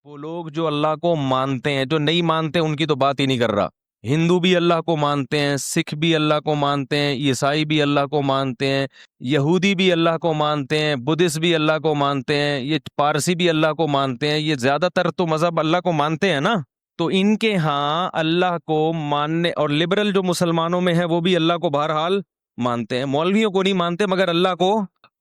وہ لوگ جو اللہ کو مانتے ہیں، جو نہیں مانتے ان کی تو بات ہی نہیں کر رہا۔ ہندو بھی اللہ کو مانتے ہیں، سکھ بھی اللہ کو مانتے ہیں، عیسائی بھی اللہ کو مانتے ہیں، یہودی بھی اللہ کو مانتے ہیں، بدھسٹ بھی اللہ کو مانتے ہیں، یہ پارسی بھی اللہ کو مانتے ہیں، یہ زیادہ تر تو مذہب اللہ کو مانتے ہیں نا۔ تو ان کے ہاں اللہ کو ماننے، اور لبرل جو مسلمانوں میں ہے وہ بھی اللہ کو بہرحال مانتے ہیں، مولویوں کو نہیں مانتے مگر اللہ کو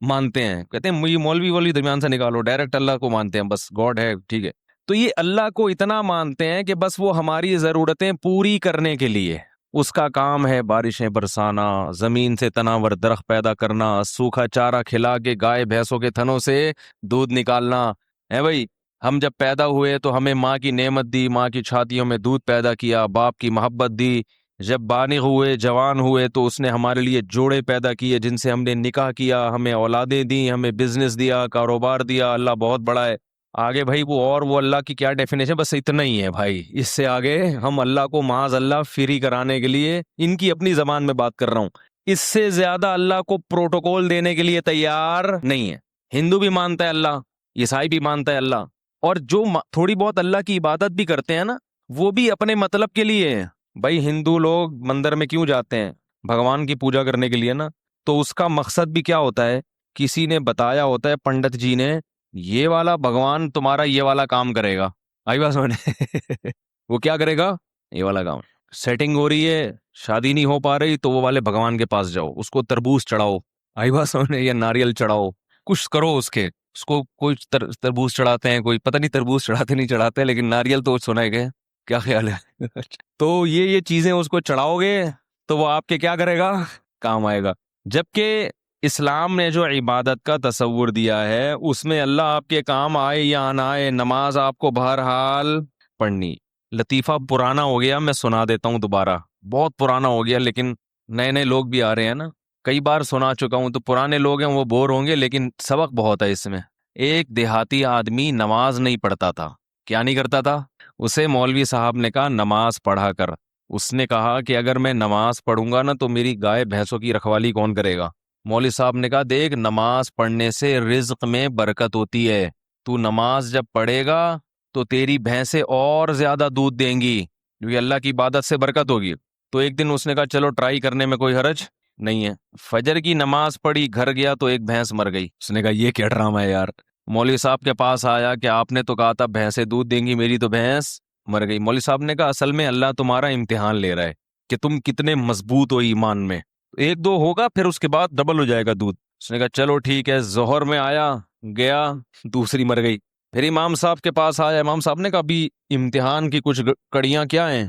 مانتے ہیں۔ کہتے ہیں یہ مولوی درمیان سے نکالو، ڈائریکٹ اللہ کو مانتے ہیں، بس گاڈ ہے، ٹھیک ہے۔ تو یہ اللہ کو اتنا مانتے ہیں کہ بس وہ ہماری ضرورتیں پوری کرنے کے لیے، اس کا کام ہے بارشیں برسانا، زمین سے تناور درخت پیدا کرنا، سوکھا چارہ کھلا کے گائے بھینسوں کے تھنوں سے دودھ نکالنا ہے بھائی۔ ہم جب پیدا ہوئے تو ہمیں ماں کی نعمت دی، ماں کی چھاتیوں میں دودھ پیدا کیا، باپ کی محبت دی۔ جب بالغ ہوئے، جوان ہوئے تو اس نے ہمارے لیے جوڑے پیدا کیے جن سے ہم نے نکاح کیا، ہمیں اولادیں دیں، ہمیں بزنس دیا، کاروبار دیا۔ اللہ بہت بڑا ہے۔ آگے بھائی وہ اللہ کی کیا ڈیفینیشن، بس اتنا ہی ہے بھائی، اس سے آگے ہم اللہ کو معاذ اللہ فری کرانے کے لیے ان کی اپنی زبان میں بات کر رہا ہوں، اس سے زیادہ اللہ کو پروٹوکول دینے کے لیے تیار نہیں ہے۔ ہندو بھی مانتا ہے اللہ، عیسائی بھی مانتا ہے اللہ، اور جو تھوڑی بہت اللہ کی عبادت بھی کرتے ہیں نا، وہ بھی اپنے مطلب کے لیے ہے۔ بھائی ہندو لوگ مندر میں کیوں جاتے ہیں؟ بھگوان کی پوجا کرنے کے لیے نا۔ تو اس کا مقصد بھی کیا ہوتا ہے؟ کسی نے بتایا ہوتا ہے، پنڈت جی نے، یہ والا بھگوان تمہارا یہ والا کام کرے گا، آئی بات سمجھ وہ کیا کرے گا؟ یہ والا کام۔ سیٹنگ ہو رہی ہے، شادی نہیں ہو پا رہی، تو وہ والے بھگوان کے پاس جاؤ، اس کو تربوز چڑھاؤ، آئی بات سمجھ، یا ناریل چڑھاؤ، کچھ کرو اس کو کوئی تربوز چڑھاتے ہیں، کوئی پتہ نہیں تربوز چڑھاتے نہیں چڑھاتے، لیکن ناریل تو سنا ہے کہ کیا خیال ہے تو یہ چیزیں اس کو چڑھاؤ گے تو وہ آپ کے کیا کرے گا؟ کام آئے گا۔ جبکہ اسلام نے جو عبادت کا تصور دیا ہے اس میں اللہ آپ کے کام آئے یا نہ آئے، نماز آپ کو بہرحال پڑھنی۔ لطیفہ پرانا ہو گیا، میں سنا دیتا ہوں دوبارہ، بہت پرانا ہو گیا، لیکن نئے نئے لوگ بھی آ رہے ہیں نا، کئی بار سنا چکا ہوں، تو پرانے لوگ ہیں وہ بور ہوں گے، لیکن سبق بہت ہے اس میں۔ ایک دیہاتی آدمی نماز نہیں پڑھتا تھا۔ کیا نہیں کرتا تھا؟ اسے مولوی صاحب نے کہا نماز پڑھا کر۔ اس نے کہا کہ اگر میں نماز پڑھوں گا نا تو میری گائے بھینسوں کی رکھوالی کون کرے گا؟ مولوی صاحب نے کہا دیکھ، نماز پڑھنے سے رزق میں برکت ہوتی ہے، تو نماز جب پڑھے گا تو تیری بھینسیں اور زیادہ دودھ دیں گی، کیونکہ اللہ کی عبادت سے برکت ہوگی۔ تو ایک دن اس نے کہا چلو ٹرائی کرنے میں کوئی حرج نہیں ہے۔ فجر کی نماز پڑھی، گھر گیا تو ایک بھینس مر گئی۔ اس نے کہا یہ کیا ڈرامہ ہے یار۔ مولوی صاحب کے پاس آیا کہ آپ نے تو کہا تھا بھینسیں دودھ دیں گی، میری تو بھینس مر گئی۔ مولوی صاحب نے کہا اصل میں اللہ تمہارا امتحان لے رہا ہے کہ تم کتنے مضبوط ہو ایمان میں، ایک دو ہوگا پھر اس کے بعد ڈبل ہو جائے گا دودھ۔ اس نے کہا چلو ٹھیک ہے۔ ظہر میں آیا، گیا، دوسری مر گئی۔ پھر امام صاحب کے پاس آیا، امام صاحب نے کہا ابھی امتحان کی کچھ کڑیاں کیا ہیں،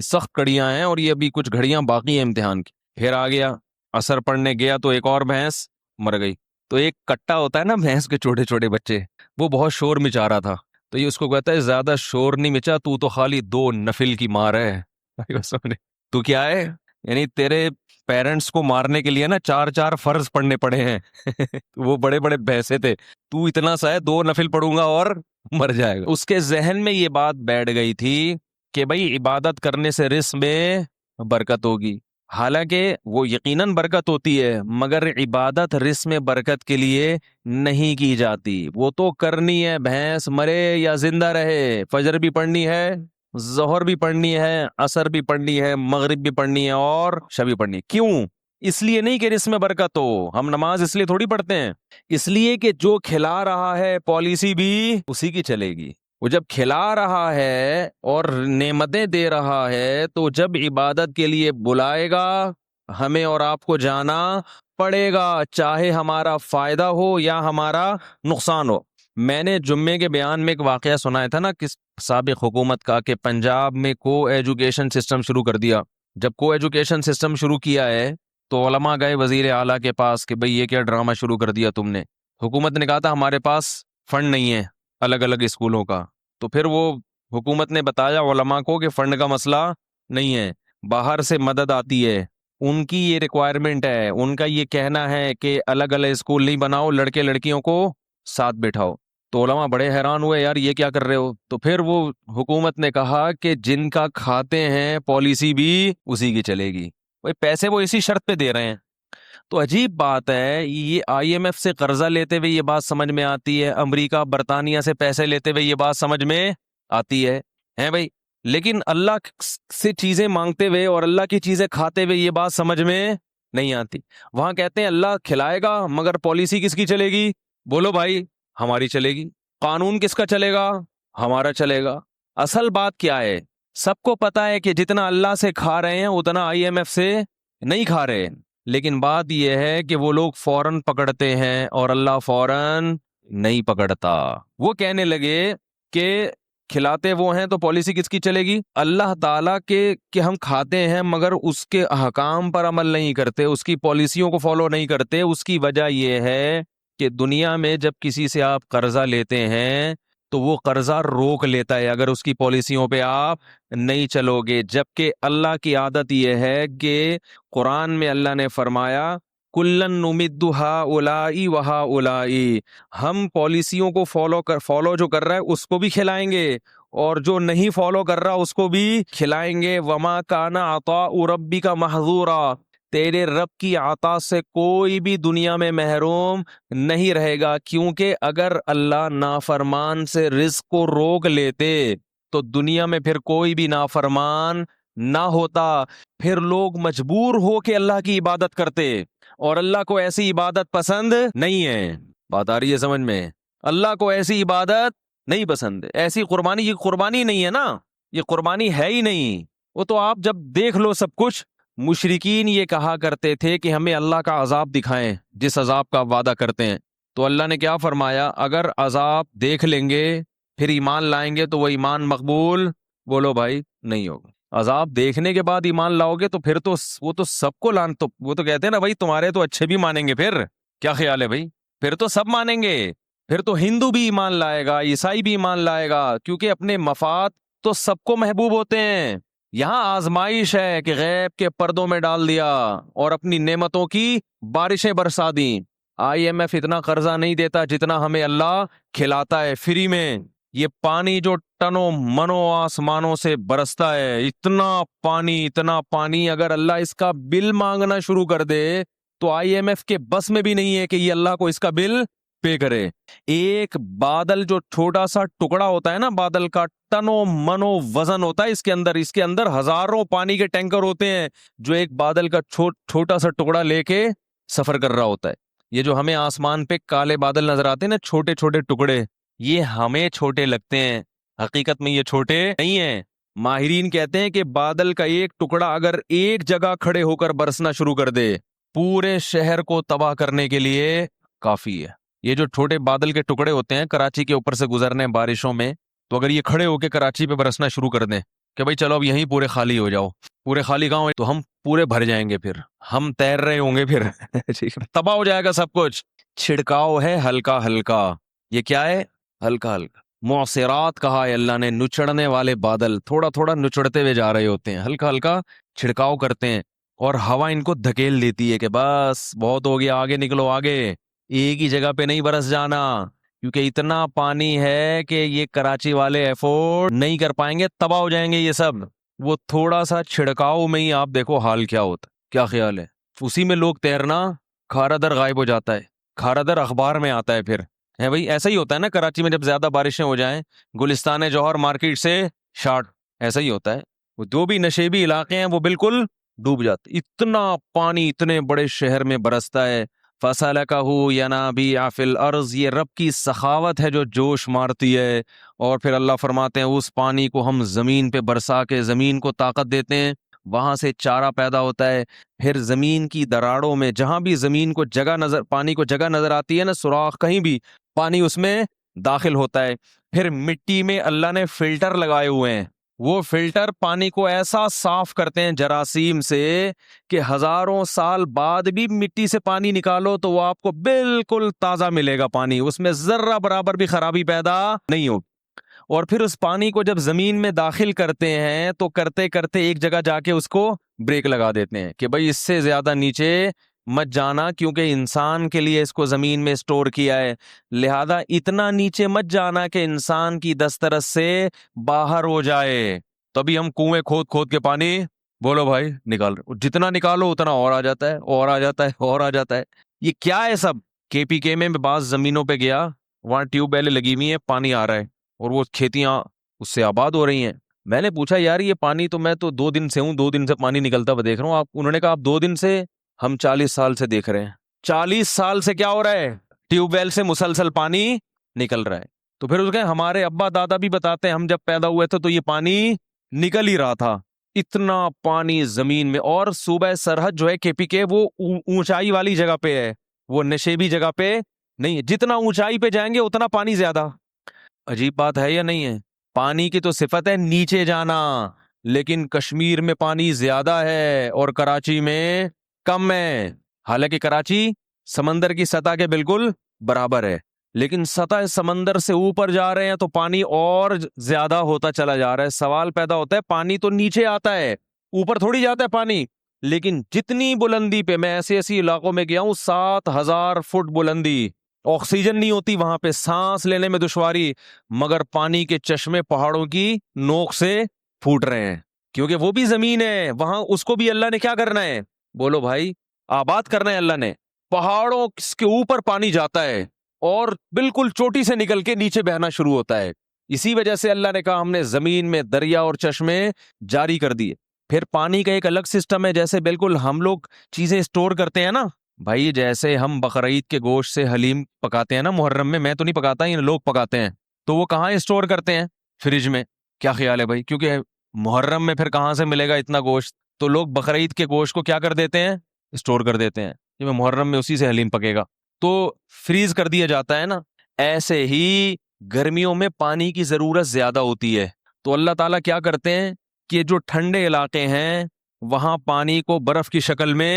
سخت کڑیاں ہیں، اور یہ ابھی کچھ گھڑیاں باقی ہیں امتحان کی۔ پھر آ گیا، عصر پڑھنے گیا تو ایک اور بھینس مر گئی۔ تو ایک کٹا ہوتا ہے نا بھینس کے چھوٹے چھوٹے بچے، وہ بہت شور مچا رہا تھا، تو یہ اس کو کہتا ہے زیادہ شور نہیں مچا، تو خالی 2 نفل کی مار ہے۔ تو کیا ہے؟ یعنی تیرے پیرنٹس کو مارنے کے لیے نا 4 فرض پڑھنے پڑے ہیں وہ بڑے بڑے بھینسے تھے، تو اتنا سا ہے 2 نفل پڑھوں گا اور مر جائے گا۔ اس کے ذہن میں یہ بات بیٹھ گئی تھی کہ بھائی عبادت کرنے سے رزق میں برکت ہوگی۔ حالانکہ وہ یقیناً برکت ہوتی ہے، مگر عبادت رزق میں برکت کے لیے نہیں کی جاتی، وہ تو کرنی ہے، بھینس مرے یا زندہ رہے، فجر بھی پڑھنی ہے، ظہر بھی پڑھنی ہے، عصر بھی پڑھنی ہے، مغرب بھی پڑھنی ہے، اور عشاء بھی پڑھنی ہے۔ کیوں؟ اس لیے نہیں کہ رزق میں برکت ہو، ہم نماز اس لیے تھوڑی پڑھتے ہیں، اس لیے کہ جو کھلا رہا ہے پالیسی بھی اسی کی چلے گی۔ وہ جب کھلا رہا ہے اور نعمتیں دے رہا ہے تو جب عبادت کے لیے بلائے گا ہمیں اور آپ کو جانا پڑے گا، چاہے ہمارا فائدہ ہو یا ہمارا نقصان ہو۔ میں نے جمعے کے بیان میں ایک واقعہ سنایا تھا نا کس سابق حکومت کا، کہ پنجاب میں کو ایجوکیشن سسٹم شروع کر دیا۔ جب کو ایجوکیشن سسٹم شروع کیا ہے تو علماء گئے وزیر اعلیٰ کے پاس کہ بھئی یہ کیا ڈرامہ شروع کر دیا تم نے؟ حکومت نے کہا تھا ہمارے پاس فنڈ نہیں ہے الگ الگ اسکولوں کا۔ تو پھر وہ حکومت نے بتایا علماء کو کہ فنڈ کا مسئلہ نہیں ہے، باہر سے مدد آتی ہے، ان کی یہ ریکوائرمنٹ ہے، ان کا یہ کہنا ہے کہ الگ الگ اسکول نہیں بناؤ، لڑکے لڑکیوں کو ساتھ بٹھاؤ۔ تو علماء بڑے حیران ہوئے، یار یہ کیا کر رہے ہو؟ تو پھر وہ حکومت نے کہا کہ جن کا کھاتے ہیں پالیسی بھی اسی کی چلے گی۔ بھائی پیسے وہ اسی شرط پہ دے رہے ہیں تو عجیب بات ہے، یہ IMF سے قرضہ لیتے ہوئے یہ بات سمجھ میں آتی ہے، امریکہ برطانیہ سے پیسے لیتے ہوئے یہ بات سمجھ میں آتی ہے بھائی، لیکن اللہ سے چیزیں مانگتے ہوئے اور اللہ کی چیزیں کھاتے ہوئے یہ بات سمجھ میں نہیں آتی۔ وہاں کہتے ہیں اللہ کھلائے گا مگر پالیسی کس کی چلے گی؟ بولو بھائی، ہماری چلے گی۔ قانون کس کا چلے گا؟ ہمارا چلے گا۔ اصل بات کیا ہے؟ سب کو پتا ہے کہ جتنا اللہ سے کھا رہے ہیں اتنا IMF سے نہیں کھا رہے، لیکن بات یہ ہے کہ وہ لوگ فوراً پکڑتے ہیں اور اللہ فوراً نہیں پکڑتا۔ وہ کہنے لگے کہ کھلاتے وہ ہیں تو پالیسی کس کی چلے گی؟ اللہ تعالیٰ کے کہ ہم کھاتے ہیں مگر اس کے احکام پر عمل نہیں کرتے، اس کی پالیسیوں کو فالو نہیں کرتے۔ اس کی وجہ یہ ہے کہ دنیا میں جب کسی سے آپ قرضہ لیتے ہیں تو وہ قرضہ روک لیتا ہے اگر اس کی پالیسیوں پہ آپ نہیں چلو گے، جبکہ اللہ کی عادت یہ ہے کہ قرآن میں اللہ نے فرمایا کلن نمد ہؤلاء وہؤلاء، ہم پالیسیوں کو فالو جو کر رہا ہے اس کو بھی کھلائیں گے اور جو نہیں فالو کر رہا اس کو بھی کھلائیں گے۔ وما کان عطاء ربک محظورا، تیرے رب کی عطا سے کوئی بھی دنیا میں محروم نہیں رہے گا، کیونکہ اگر اللہ نافرمان سے رزق کو روک لیتے تو دنیا میں پھر کوئی بھی نافرمان نہ ہوتا، پھر لوگ مجبور ہو کے اللہ کی عبادت کرتے، اور اللہ کو ایسی عبادت پسند نہیں ہے۔ بات آ رہی ہے سمجھ میں؟ اللہ کو ایسی عبادت نہیں پسند، ایسی قربانی، یہ قربانی نہیں ہے نا، یہ قربانی ہے ہی نہیں۔ وہ تو آپ جب دیکھ لو سب کچھ، مشرکین یہ کہا کرتے تھے کہ ہمیں اللہ کا عذاب دکھائیں جس عذاب کا وعدہ کرتے ہیں، تو اللہ نے کیا فرمایا؟ اگر عذاب دیکھ لیں گے پھر ایمان لائیں گے تو وہ ایمان مقبول، بولو بھائی، نہیں ہوگا۔ عذاب دیکھنے کے بعد ایمان لاؤ گے تو پھر تو وہ تو سب کو تو وہ تو کہتے ہیں نا بھائی تمہارے تو اچھے بھی مانیں گے، پھر کیا خیال ہے بھائی؟ پھر تو سب مانیں گے، پھر تو ہندو بھی ایمان لائے گا، عیسائی بھی ایمان لائے گا، کیونکہ اپنے مفاد تو سب کو محبوب ہوتے ہیں۔ یہاں آزمائش ہے کہ غیب کے پردوں میں ڈال دیا اور اپنی نعمتوں کی بارشیں برسا دیں۔ IMF اتنا قرضہ نہیں دیتا جتنا ہمیں اللہ کھلاتا ہے فری میں۔ یہ پانی جو ٹنوں منوں آسمانوں سے برستا ہے، اتنا پانی اگر اللہ اس کا بل مانگنا شروع کر دے تو IMF کے بس میں بھی نہیں ہے کہ یہ اللہ کو اس کا بل پے کرے۔ ایک بادل جو چھوٹا سا ٹکڑا ہوتا ہے نا، بادل کا ٹنوں منوں وزن ہوتا ہے اس کے اندر ہزاروں پانی کے ٹینکر ہوتے ہیں جو ایک بادل کا چھوٹا سا ٹکڑا لے کے سفر کر رہا ہوتا ہے۔ یہ جو ہمیں آسمان پہ کالے بادل نظر آتے ہیں نا، چھوٹے چھوٹے ٹکڑے، یہ ہمیں چھوٹے لگتے ہیں، حقیقت میں یہ چھوٹے نہیں ہیں۔ ماہرین کہتے ہیں کہ بادل کا ایک ٹکڑا اگر ایک جگہ کھڑے ہو کر برسنا شروع کر دے پورے شہر کو تباہ کرنے کے لیے کافی ہے۔ یہ جو چھوٹے بادل کے ٹکڑے ہوتے ہیں کراچی کے اوپر سے گزرنے بارشوں میں، تو اگر یہ کھڑے ہو کے کراچی پہ برسنا شروع کر دیں کہ بھائی چلو اب یہیں پورے خالی ہو جاؤ، پورے خالی کہاں ہوئے تو ہم پورے بھر جائیں گے، پھر ہم تیر رہے ہوں گے، پھر تباہ ہو جائے گا سب کچھ۔ چھڑکاؤ ہے ہلکا ہلکا، یہ کیا ہے؟ ہلکا ہلکا۔ معصرات کہا ہے اللہ نے، نچڑنے والے بادل تھوڑا تھوڑا نچڑتے ہوئے جا رہے ہوتے ہیں، ہلکا ہلکا چھڑکاؤ کرتے ہیں اور ہوا ان کو دھکیل دیتی ہے کہ بس بہت ہو گیا، آگے نکلو آگے، ایک ہی جگہ پہ نہیں برس جانا، کیونکہ اتنا پانی ہے کہ یہ کراچی والے افورڈ نہیں کر پائیں گے، تباہ ہو جائیں گے یہ سب۔ وہ تھوڑا سا چھڑکاؤ میں ہی آپ دیکھو حال کیا ہوتا، کیا خیال ہے؟ اسی میں لوگ تیرنا، کھارا در غائب ہو جاتا ہے، کھارا در اخبار میں آتا ہے، پھر ہے بھائی ایسا ہی ہوتا ہے نا کراچی میں جب زیادہ بارشیں ہو جائیں، گلستان جوہر مارکیٹ سے شارٹ، ایسا ہی ہوتا ہے، وہ جو بھی نشیبی علاقے ہیں وہ بالکل ڈوب جاتے، اتنا پانی اتنے بڑے شہر میں برستا ہے۔ فَسَلَكَهُ يَنَابِيعَ فِي الْأَرْضِ، یہ رب کی سخاوت ہے جو جوش مارتی ہے، اور پھر اللہ فرماتے ہیں اس پانی کو ہم زمین پہ برسا کے زمین کو طاقت دیتے ہیں، وہاں سے چارہ پیدا ہوتا ہے، پھر زمین کی دراڑوں میں جہاں بھی زمین کو پانی کو جگہ نظر آتی ہے نا، سوراخ کہیں بھی، پانی اس میں داخل ہوتا ہے۔ پھر مٹی میں اللہ نے فلٹر لگائے ہوئے ہیں، وہ فلٹر پانی کو ایسا صاف کرتے ہیں جراثیم سے کہ ہزاروں سال بعد بھی مٹی سے پانی نکالو تو وہ آپ کو بالکل تازہ ملے گا، پانی اس میں ذرہ برابر بھی خرابی پیدا نہیں ہوگی۔ اور پھر اس پانی کو جب زمین میں داخل کرتے ہیں تو کرتے کرتے ایک جگہ جا کے اس کو بریک لگا دیتے ہیں کہ بھائی اس سے زیادہ نیچے مت جانا، کیونکہ انسان کے لیے اس کو زمین میں سٹور کیا ہے، لہذا اتنا نیچے مت جانا کہ انسان کی دسترس سے باہر ہو جائے۔ تبھی ہم کنویں کھود کھود کے پانی بولو بھائی نکال رہے، جتنا نکالو اتنا اور آ جاتا ہے، اور آ جاتا ہے، اور آ جاتا ہے۔ یہ کیا ہے سب؟ KPK میں بعض زمینوں پہ گیا، وہاں ٹیوب ویلیں لگی ہوئی ہیں، پانی آ رہا ہے اور وہ کھیتیاں اس سے آباد ہو رہی ہیں۔ میں نے پوچھا یار یہ پانی تو میں تو 2 دن سے ہوں، 2 دن سے پانی نکلتا ہوا دیکھ رہا ہوں آپ، انہوں نے کہا آپ 2 دن سے، ہم 40 سال سے دیکھ رہے ہیں۔ 40 سال سے کیا ہو رہا ہے؟ ٹیوب ویل سے مسلسل پانی نکل رہا ہے۔ تو پھر اس کے ہمارے ابا دادا بھی بتاتے ہیں ہم جب پیدا ہوئے تھے تو یہ پانی نکل ہی رہا تھا۔ اتنا پانی زمین میں، اور صوبہ سرحد جو ہے KPK وہ اونچائی والی جگہ پہ ہے، وہ نشیبی جگہ پہ نہیں ہے۔ جتنا اونچائی پہ جائیں گے اتنا پانی زیادہ۔ عجیب بات ہے یا نہیں ہے؟ پانی کی تو صفت ہے نیچے جانا، لیکن کشمیر میں پانی زیادہ ہے اور کراچی میں کم ہے۔ حالانکہ کراچی سمندر کی سطح کے بالکل برابر ہے، لیکن سطح سمندر سے اوپر جا رہے ہیں تو پانی اور زیادہ ہوتا چلا جا رہا ہے۔ سوال پیدا ہوتا ہے پانی تو نیچے آتا ہے، اوپر تھوڑی جاتا ہے پانی، لیکن جتنی بلندی پہ، میں ایسے علاقوں میں گیا ہوں 7,000 فٹ بلندی، آکسیجن نہیں ہوتی وہاں پہ، سانس لینے میں دشواری، مگر پانی کے چشمے پہاڑوں کی نوک سے پھوٹ رہے ہیں، کیونکہ وہ بھی زمین ہے وہاں، اس کو بھی اللہ نے کیا کرنا ہے؟ بولو بھائی، آباد کرنا ہے اللہ نے۔ پہاڑوں کے اوپر پانی جاتا ہے اور بالکل چوٹی سے نکل کے نیچے بہنا شروع ہوتا ہے۔ اسی وجہ سے اللہ نے کہا ہم نے زمین میں دریا اور چشمے جاری کر دیے۔ پھر پانی کا ایک الگ سسٹم ہے، جیسے بالکل ہم لوگ چیزیں سٹور کرتے ہیں نا بھائی، جیسے ہم بقرعید کے گوشت سے حلیم پکاتے ہیں نا محرم میں تو نہیں پکاتا، یہ لوگ پکاتے ہیں، تو وہ کہاں اسٹور کرتے ہیں؟ فریج میں۔ کیا خیال ہے بھائی؟ کیونکہ محرم میں پھر کہاں سے ملے گا اتنا گوشت، تو لوگ بقرعید کے گوشت کو کیا کر دیتے ہیں؟ اسٹور کر دیتے ہیں کہ محرم میں اسی سے حلیم پکے گا، تو فریز کر دیا جاتا ہے نا۔ ایسے ہی گرمیوں میں پانی کی ضرورت زیادہ ہوتی ہے، تو اللہ تعالیٰ کیا کرتے ہیں کہ جو ٹھنڈے علاقے ہیں وہاں پانی کو برف کی شکل میں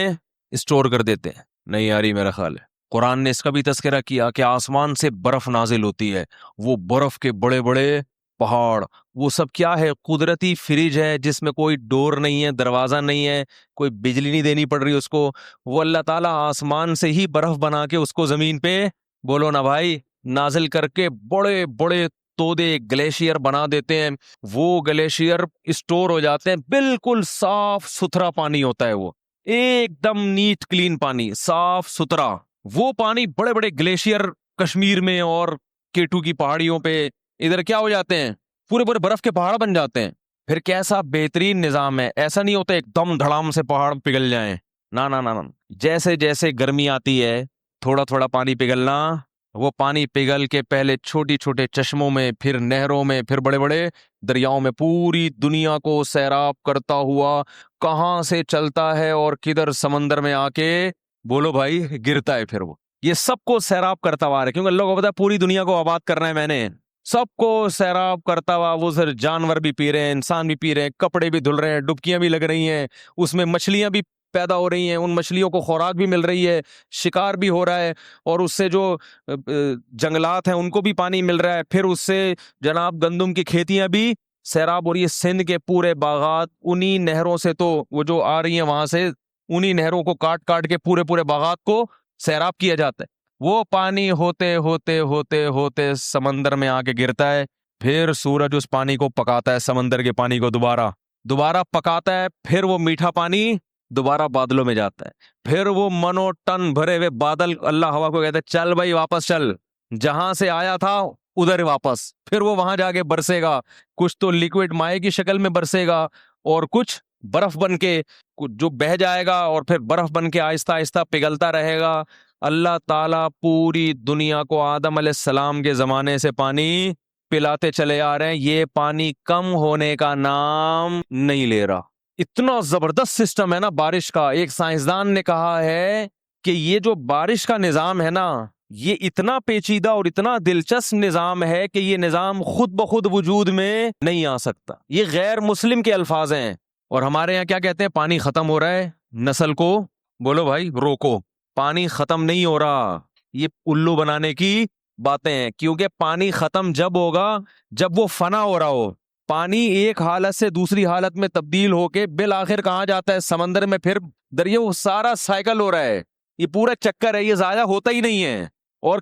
اسٹور کر دیتے ہیں۔ نہیں آ رہی میرا خیال ہے؟ قرآن نے اس کا بھی تذکرہ کیا کہ آسمان سے برف نازل ہوتی ہے، وہ برف کے بڑے بڑے پہاڑ، وہ سب کیا ہے؟ قدرتی فریج ہے جس میں کوئی ڈور نہیں ہے، دروازہ نہیں ہے، کوئی بجلی نہیں دینی پڑ رہی اس کو، وہ اللہ تعالیٰ آسمان سے ہی برف بنا کے اس کو زمین پہ، بولو نا بھائی، نازل کر کے بڑے بڑے تودے گلیشیئر بنا دیتے ہیں، وہ گلیشیئر اسٹور ہو جاتے ہیں، بالکل صاف ستھرا پانی ہوتا ہے، وہ ایک دم نیٹ کلین پانی، صاف ستھرا، وہ پانی بڑے بڑے گلیشیئر کشمیر میں اور K2 کی پہاڑیوں پہ ادھر کیا ہو جاتے ہیں؟ پورے پورے برف کے پہاڑ بن جاتے ہیں۔ پھر کیسا بہترین نظام ہے، ایسا نہیں ہوتا ایک دم دھڑام سے پہاڑ پگھل جائیں، نا نا نا نا، جیسے جیسے گرمی آتی ہے تھوڑا تھوڑا پانی پگھلنا، وہ پانی پگھل کے پہلے چھوٹی چھوٹے چشموں میں، پھر نہروں میں، پھر بڑے بڑے دریاؤں میں، پوری دنیا کو سیراب کرتا ہوا کہاں سے چلتا ہے اور کدھر سمندر میں آ کے، بولو بھائی، گرتا ہے۔ پھر وہ یہ سب کو سیراب کرتا ہوا ہے، کیونکہ اللہ کو پتا ہے پوری دنیا کو آباد کرنا ہے میں نے، سب کو سیراب کرتا ہوا، وہ سر جانور بھی پی رہے ہیں، انسان بھی پی رہے ہیں، کپڑے بھی دھل رہے ہیں، ڈبکیاں بھی لگ رہی ہیں، اس میں مچھلیاں بھی پیدا ہو رہی ہیں، ان مچھلیوں کو خوراک بھی مل رہی ہے، شکار بھی ہو رہا ہے، اور اس سے جو جنگلات ہیں ان کو بھی پانی مل رہا ہے، پھر اس سے جناب گندم کی کھیتیاں بھی سیراب ہو رہی ہے، سندھ کے پورے باغات انہی نہروں سے، تو وہ جو آ رہی ہیں وہاں سے انہی نہروں کو کاٹ کاٹ کے پورے پورے باغات کو سیراب کیا جاتا ہے، وہ پانی ہوتے ہوتے ہوتے ہوتے سمندر میں آ کے گرتا ہے، پھر سورج اس پانی کو پکاتا ہے، سمندر کے پانی کو دوبارہ پکاتا ہے، پھر وہ میٹھا پانی دوبارہ بادلوں میں جاتا ہے، پھر وہ منو ٹن بھرے ہوئے بادل، اللہ ہوا کو کہتا ہے چل بھائی واپس چل، جہاں سے آیا تھا ادھر واپس، پھر وہ وہاں جا کے برسے گا، کچھ تو لیکوڈ مائع کی شکل میں برسے گا اور کچھ برف بن کے جو بہہ جائے گا، اور پھر برف بن کے آہستہ آہستہ پگھلتا رہے گا۔ اللہ تعالیٰ پوری دنیا کو آدم علیہ السلام کے زمانے سے پانی پلاتے چلے آ رہے ہیں، یہ پانی کم ہونے کا نام نہیں لے رہا۔ اتنا زبردست سسٹم ہے نا بارش کا، ایک سائنسدان نے کہا ہے کہ یہ جو بارش کا نظام ہے نا، یہ اتنا پیچیدہ اور اتنا دلچسپ نظام ہے کہ یہ نظام خود بخود وجود میں نہیں آ سکتا، یہ غیر مسلم کے الفاظ ہیں، اور ہمارے یہاں کیا کہتے ہیں؟ پانی ختم ہو رہا ہے، نسل کو بولو بھائی روکو، پانی ختم نہیں ہو رہا، یہ الو بنانے کی باتیں ہیں، کیونکہ پانی ختم جب ہوگا جب وہ فنا ہو رہا ہو، پانی ایک حالت سے دوسری حالت میں تبدیل ہو کے بالآخر کہاں جاتا ہے؟ سمندر میں، پھر دریا، وہ سارا سائیکل ہو رہا ہے، یہ پورا چکر ہے، یہ ضائع ہوتا ہی نہیں ہے، اور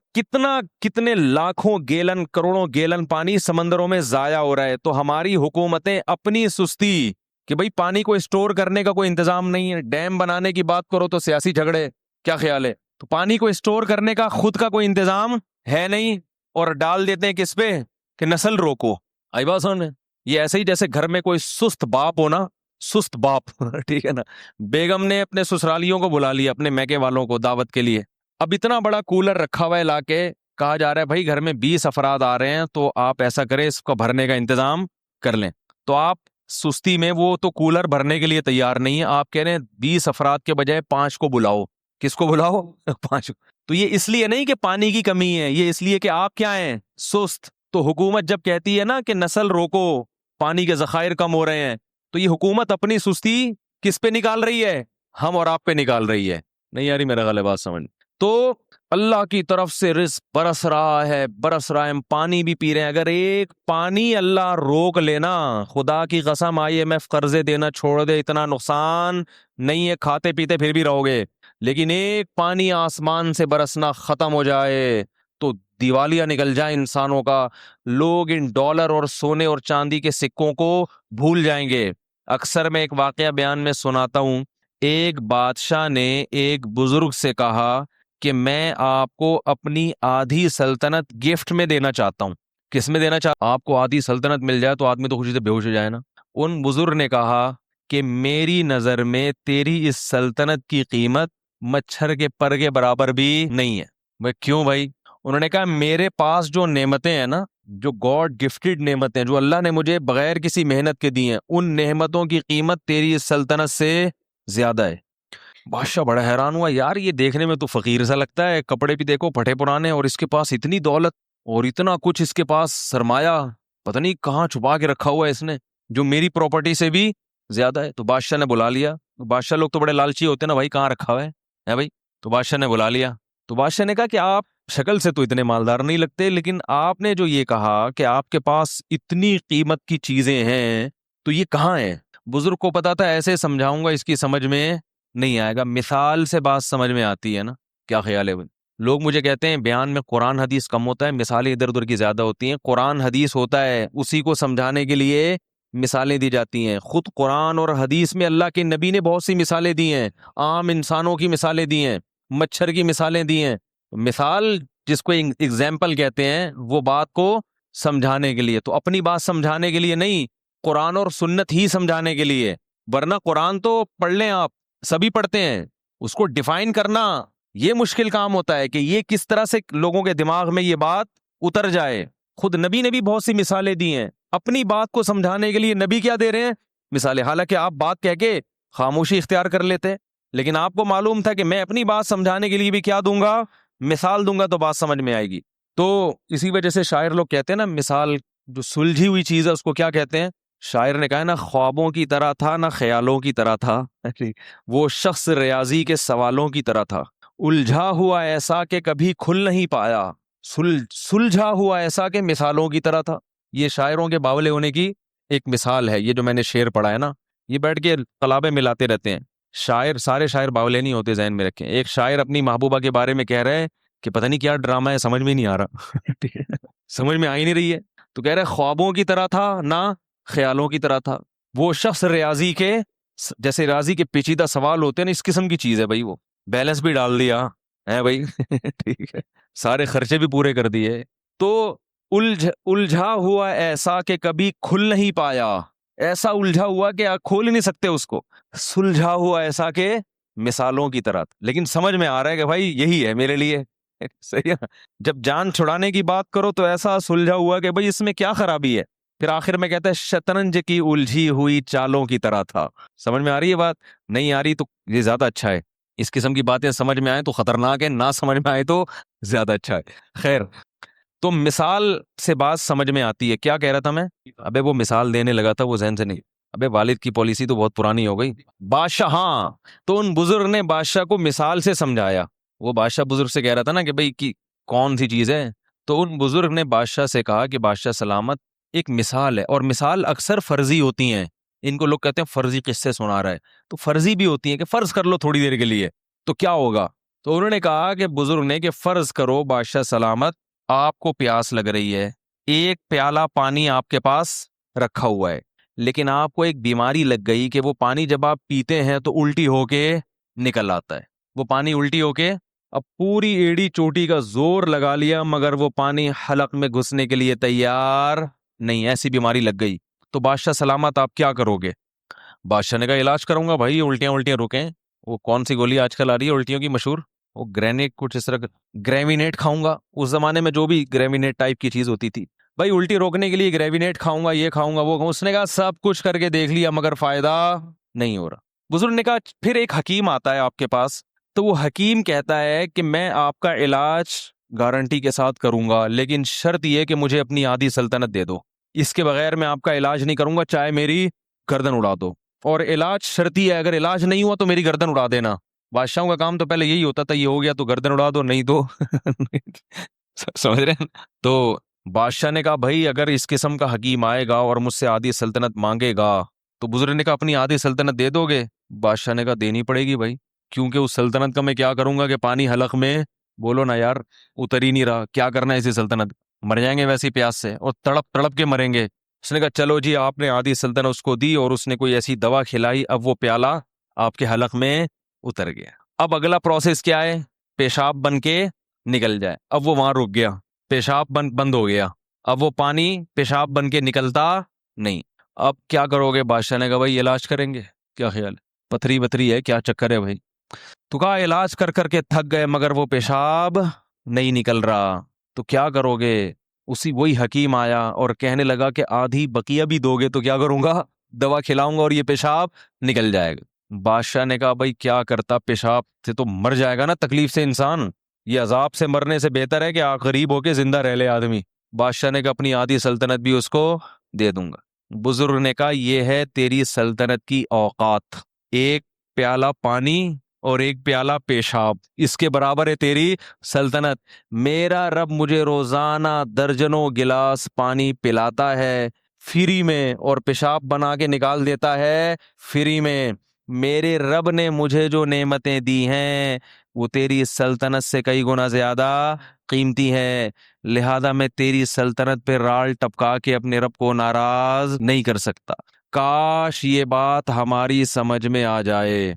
کتنے لاکھوں گیلن، کروڑوں گیلن پانی سمندروں میں ضائع ہو رہا ہے، تو ہماری حکومتیں اپنی سستی کہ بھئی پانی کو اسٹور کرنے کا کوئی انتظام نہیں ہے، ڈیم بنانے کی بات کرو تو سیاسی جھگڑے، کیا خیال ہے؟ تو پانی کو اسٹور کرنے کا خود کا کوئی انتظام ہے نہیں، اور ڈال دیتے ہیں کس پہ کہ نسل روکو. آئی بات سمجھ میں؟ یہ ایسے ہی جیسے گھر میں کوئی سست باپ ہو نا، سست باپ ٹھیک ہے نا، بیگم نے اپنے سسرالیوں کو بلا لیا، اپنے میکے والوں کو دعوت کے لیے، اب اتنا بڑا کولر رکھا ہوا ہے لا کے، کہا جا رہا ہے بھائی گھر میں 20 افراد آ رہے ہیں تو آپ ایسا کریں اس کو بھرنے کا انتظام کر لیں. تو آپ سستی میں وہ تو کولر بھرنے کے لیے تیار نہیں ہے، آپ کہہ رہے ہیں 20 افراد کے بجائے 5 کو بلاؤ. کس کو بلاؤ؟ 5. تو یہ اس لیے نہیں کہ پانی کی کمی ہے، یہ اس لیے کہ آپ کیا ہیں؟ سست. تو حکومت جب کہتی ہے نا کہ نسل روکو، پانی کے ذخائر کم ہو رہے ہیں، تو یہ حکومت اپنی سستی کس پہ نکال رہی ہے؟ ہم اور آپ پہ نکال رہی ہے. نہیں یاری میرا غلط بات سمجھ. تو اللہ کی طرف سے رزق برس رہا ہے، ہم پانی بھی پی رہے ہیں. اگر ایک پانی اللہ روک لینا، خدا کی قسم IMF قرضے دینا چھوڑ دے، اتنا نقصان نہیں ہے، کھاتے پیتے پھر بھی رہو گے. لیکن ایک پانی آسمان سے برسنا ختم ہو جائے تو دیوالیہ نکل جائے انسانوں کا، لوگ ان ڈالر اور سونے اور چاندی کے سکوں کو بھول جائیں گے. اکثر میں ایک واقعہ بیان میں سناتا ہوں، ایک بادشاہ نے ایک بزرگ سے کہا کہ میں آپ کو اپنی آدھی سلطنت گفٹ میں دینا چاہتا ہوں. کس میں دینا چاہتا؟ آپ کو آدھی سلطنت مل جائے تو آدمی تو خوشی سے بے ہوش ہو جائے نا. ان بزرگ نے کہا کہ میری نظر میں تیری اس سلطنت کی قیمت مچھر کے پر کے برابر بھی نہیں ہے. بھائی کیوں بھائی؟ انہوں نے کہا میرے پاس جو نعمتیں ہیں نا، جو گاڈ گفٹڈ نعمتیں جو اللہ نے مجھے بغیر کسی محنت کے دی ہیں، ان نعمتوں کی قیمت تیری اس سلطنت سے زیادہ ہے. بادشاہ بڑا حیران ہوا، یار یہ دیکھنے میں تو فقیر سا لگتا ہے، کپڑے بھی دیکھو پھٹے پرانے، اور اس کے پاس اتنی دولت اور اتنا کچھ، اس کے پاس سرمایہ پتہ نہیں کہاں چھپا کے رکھا ہوا ہے اس نے، جو میری پراپرٹی سے بھی زیادہ ہے. تو بادشاہ نے بلا لیا. بادشاہ لوگ تو بڑے لالچی ہوتے ہیں نا، بھائی کہاں رکھا ہوا ہے بھائی. تو بادشاہ نے بلا لیا. تو بادشاہ نے کہا کہ آپ شکل سے تو اتنے مالدار نہیں لگتے، لیکن آپ نے جو یہ کہا کہ آپ کے پاس اتنی قیمت کی چیزیں ہیں تو یہ کہاں ہیں؟ بزرگ کو پتا تھا ایسے سمجھاؤں گا اس کی سمجھ میں نہیں آئے گا، مثال سے بات سمجھ میں آتی ہے نا. کیا خیال ہے بھائی؟ لوگ مجھے کہتے ہیں بیان میں قرآن حدیث کم ہوتا ہے، مثالیں ادھر ادھر کی زیادہ ہوتی ہیں. قرآن حدیث ہوتا ہے، اسی کو سمجھانے کے لیے مثالیں دی جاتی ہیں. خود قرآن اور حدیث میں اللہ کے نبی نے بہت سی مثالیں دی ہیں، عام انسانوں کی مثالیں دی ہیں، مچھر کی مثالیں دی ہیں. مثال جس کو ایگزامپل کہتے ہیں، وہ بات کو سمجھانے کے لیے، تو اپنی بات سمجھانے کے لیے نہیں، قرآن اور سنت ہی سمجھانے کے لیے. ورنہ قرآن تو پڑھ لیں آپ، سبھی پڑھتے ہیں، اس کو ڈیفائن کرنا یہ مشکل کام ہوتا ہے کہ یہ کس طرح سے لوگوں کے دماغ میں یہ بات اتر جائے. خود نبی نے بھی بہت سی مثالیں دی ہیں، اپنی بات کو سمجھانے کے لیے نبی کیا دے رہے ہیں؟ مثالیں. حالانکہ آپ بات کہہ کے خاموشی اختیار کر لیتے، لیکن آپ کو معلوم تھا کہ میں اپنی بات سمجھانے کے لیے بھی کیا دوں گا؟ مثال دوں گا تو بات سمجھ میں آئے گی. تو اسی وجہ سے شاعر لوگ کہتے ہیں نا، مثال جو سلجھی ہوئی چیز ہے اس کو کیا کہتے ہیں؟ شاعر نے کہا نا، خوابوں کی طرح تھا نہ خیالوں کی طرح تھا، وہ شخص ریاضی کے سوالوں کی طرح تھا، الجھا ہوا ایسا کہ کبھی کھل نہیں پایا، سلجھا ہوا ایسا کہ مثالوں کی طرح تھا. یہ شاعروں کے باولے ہونے کی ایک مثال ہے. یہ جو میں نے شعر پڑھا ہے نا، یہ بیٹھ کے قلابے ملاتے رہتے ہیں. شاعر، سارے شاعر باولے نہیں ہوتے، ذہن میں رکھیں. ایک شاعر اپنی محبوبہ کے بارے میں کہہ رہے ہیں کہ پتہ نہیں کیا ڈرامہ ہے، سمجھ میں نہیں آ رہا سمجھ میں آ ہی نہیں رہی ہے. تو کہہ رہے خوابوں کی طرح تھا نہ خیالوں کی طرح تھا، وہ شخص ریاضی کے، جیسے ریاضی کے پیچیدہ سوال ہوتے ہیں نا، اس قسم کی چیز ہے بھائی. وہ بیلنس بھی ڈال دیا ہے بھائی ٹھیک ہے، سارے خرچے بھی پورے کر دیے. تو الجھا ہوا ایسا کہ کبھی کھل نہیں پایا، ایسا الجھا ہوا کہ آپ کھول ہی نہیں سکتے اس کو. سلجھا ہوا ایسا کہ مثالوں کی طرح، لیکن سمجھ میں آ رہا ہے کہ بھائی یہی ہے میرے لیے صحیح ہے. جب جان چھڑانے کی بات کرو تو ایسا سلجھا ہوا کہ بھائی اس میں کیا خرابی ہے. پھر آخر میں کہتا ہے شطرنج کی الجھی ہوئی چالوں کی طرح تھا. سمجھ میں آ رہی ہے بات؟ نہیں آ رہی تو یہ زیادہ اچھا ہے. اس قسم کی باتیں سمجھ میں آئیں تو خطرناک ہے، نہ سمجھ میں آئے تو زیادہ اچھا ہے. خیر، تو مثال سے بات سمجھ میں آتی ہے. کیا کہہ رہا تھا میں؟ ابے وہ مثال دینے لگا تھا، وہ ذہن سے نہیں. ابے والد کی پالیسی تو بہت پرانی ہو گئی. بادشاہ، ہاں، تو ان بزرگ نے بادشاہ کو مثال سے سمجھایا. وہ بادشاہ بزرگ سے کہہ رہا تھا نا کہ بھئی کی کون سی چیز ہے، تو ان بزرگ نے بادشاہ سے کہا کہ بادشاہ سلامت، ایک مثال ہے، اور مثال اکثر فرضی ہوتی ہیں. ان کو لوگ کہتے ہیں فرضی قصے سنا رہا ہے، تو فرضی بھی ہوتی ہیں کہ فرض کر لو تھوڑی دیر کے لیے تو کیا ہوگا. تو انہوں نے کہا کہ بزرگ نے کہ فرض کرو بادشاہ سلامت، آپ کو پیاس لگ رہی ہے، ایک پیالہ پانی آپ کے پاس رکھا ہوا ہے، لیکن آپ کو ایک بیماری لگ گئی کہ وہ پانی جب آپ پیتے ہیں تو الٹی ہو کے نکل آتا ہے. وہ پانی الٹی ہو کے اب پوری ایڑی چوٹی کا زور لگا لیا مگر وہ پانی حلق میں گھسنے کے لیے تیار نہیں. ایسی بیماری لگ گئی تو بادشاہ سلامت آپ کیا کرو گے؟ بادشاہ نے کہا علاج کروں گا بھائی, الٹیاں رکیں. وہ کون سی گولی آج کل آ رہی ہے الٹیوں کی مشہور, وہ گرینیٹ کچھ اس طرح, گریوینیٹ کھاؤں گا. اس زمانے میں جو بھی گریوینیٹ ٹائپ کی چیز ہوتی تھی, بھائی الٹی روکنے کے لیے گریوینیٹ کھاؤں گا, یہ کھاؤں گا, وہ کھاؤں. اس نے کہا سب کچھ کر کے دیکھ لیا مگر فائدہ نہیں ہو رہا. بزرگ نے کہا پھر ایک حکیم آتا ہے آپ کے پاس, تو وہ حکیم کہتا ہے کہ میں آپ کا علاج گارنٹی کے ساتھ کروں گا لیکن شرط یہ کہ مجھے اپنی آدھی سلطنت دے دو, اس کے بغیر میں آپ کا علاج نہیں کروں گا, چاہے میری گردن اڑا دو. اور علاج شرطی ہے, اگر علاج نہیں ہوا تو میری گردن اڑا دینا. بادشاہوں کا کام تو پہلے یہی ہوتا تھا, یہ ہو گیا تو گردن اڑا دو, نہیں تو سمجھ رہے ہیں. تو بادشاہ نے کہا بھائی اگر اس قسم کا حکیم آئے گا اور مجھ سے آدھی سلطنت مانگے گا تو بزرگ نے کہا اپنی آدھی سلطنت دے دو گے؟ بادشاہ نے کہا دینی پڑے گی بھائی, کیونکہ اس سلطنت کا میں کیا کروں گا کہ پانی حلق میں, بولو نا یار, اتر ہی نہیں رہا. کیا کرنا ہے اسی سلطنت, مر جائیں گے ویسی پیاس سے اور تڑپ تڑپ کے مریں گے. اس نے کہا چلو جی, آپ نے آدھی سلطنت اس کو دی اور اس نے کوئی ایسی دوا کھلائی, اب وہ پیالہ آپ کے حلق میں اتر گیا. اب اگلا پروسیس کیا ہے؟ پیشاب بن کے نکل جائے. اب وہ وہاں رک گیا, پیشاب بند ہو گیا, اب وہ پانی پیشاب بن کے نکلتا نہیں. اب کیا کرو گے؟ بادشاہ نے کہا بھائی علاج کریں گے. کیا خیال ہے؟ پتھری وتھری ہے کیا چکر ہے بھائی؟ تو کہا علاج کر کر کے تھک گئے مگر وہ پیشاب نہیں نکل رہا, تو کیا کرو گے؟ وہی حکیم آیا اور کہنے لگا کہ آدھی بقیہ بھی دو گے تو کیا کروں گا؟ دوا کھلاؤں گا اور یہ پیشاب نکل جائے گا. بادشاہ نے کہا بھائی کیا کرتا, پیشاب سے تو مر جائے گا نا تکلیف سے انسان, یہ عذاب سے مرنے سے بہتر ہے کہ غریب ہو کے زندہ رہ لے آدمی. بادشاہ نے کہا اپنی آدھی سلطنت بھی اس کو دے دوں گا. بزرگ نے کہا یہ ہے تیری سلطنت کی اوقات, ایک پیالہ پانی اور ایک پیالہ پیشاب, اس کے برابر ہے تیری سلطنت. میرا رب مجھے روزانہ درجنوں گلاس پانی پلاتا ہے فری میں اور پیشاب بنا کے نکال دیتا ہے فری میں. میرے رب نے مجھے جو نعمتیں دی ہیں وہ تیری سلطنت سے کئی گنا زیادہ قیمتی ہے, لہذا میں تیری سلطنت پہ رال ٹپکا کے اپنے رب کو ناراض نہیں کر سکتا. کاش یہ بات ہماری سمجھ میں آ جائے,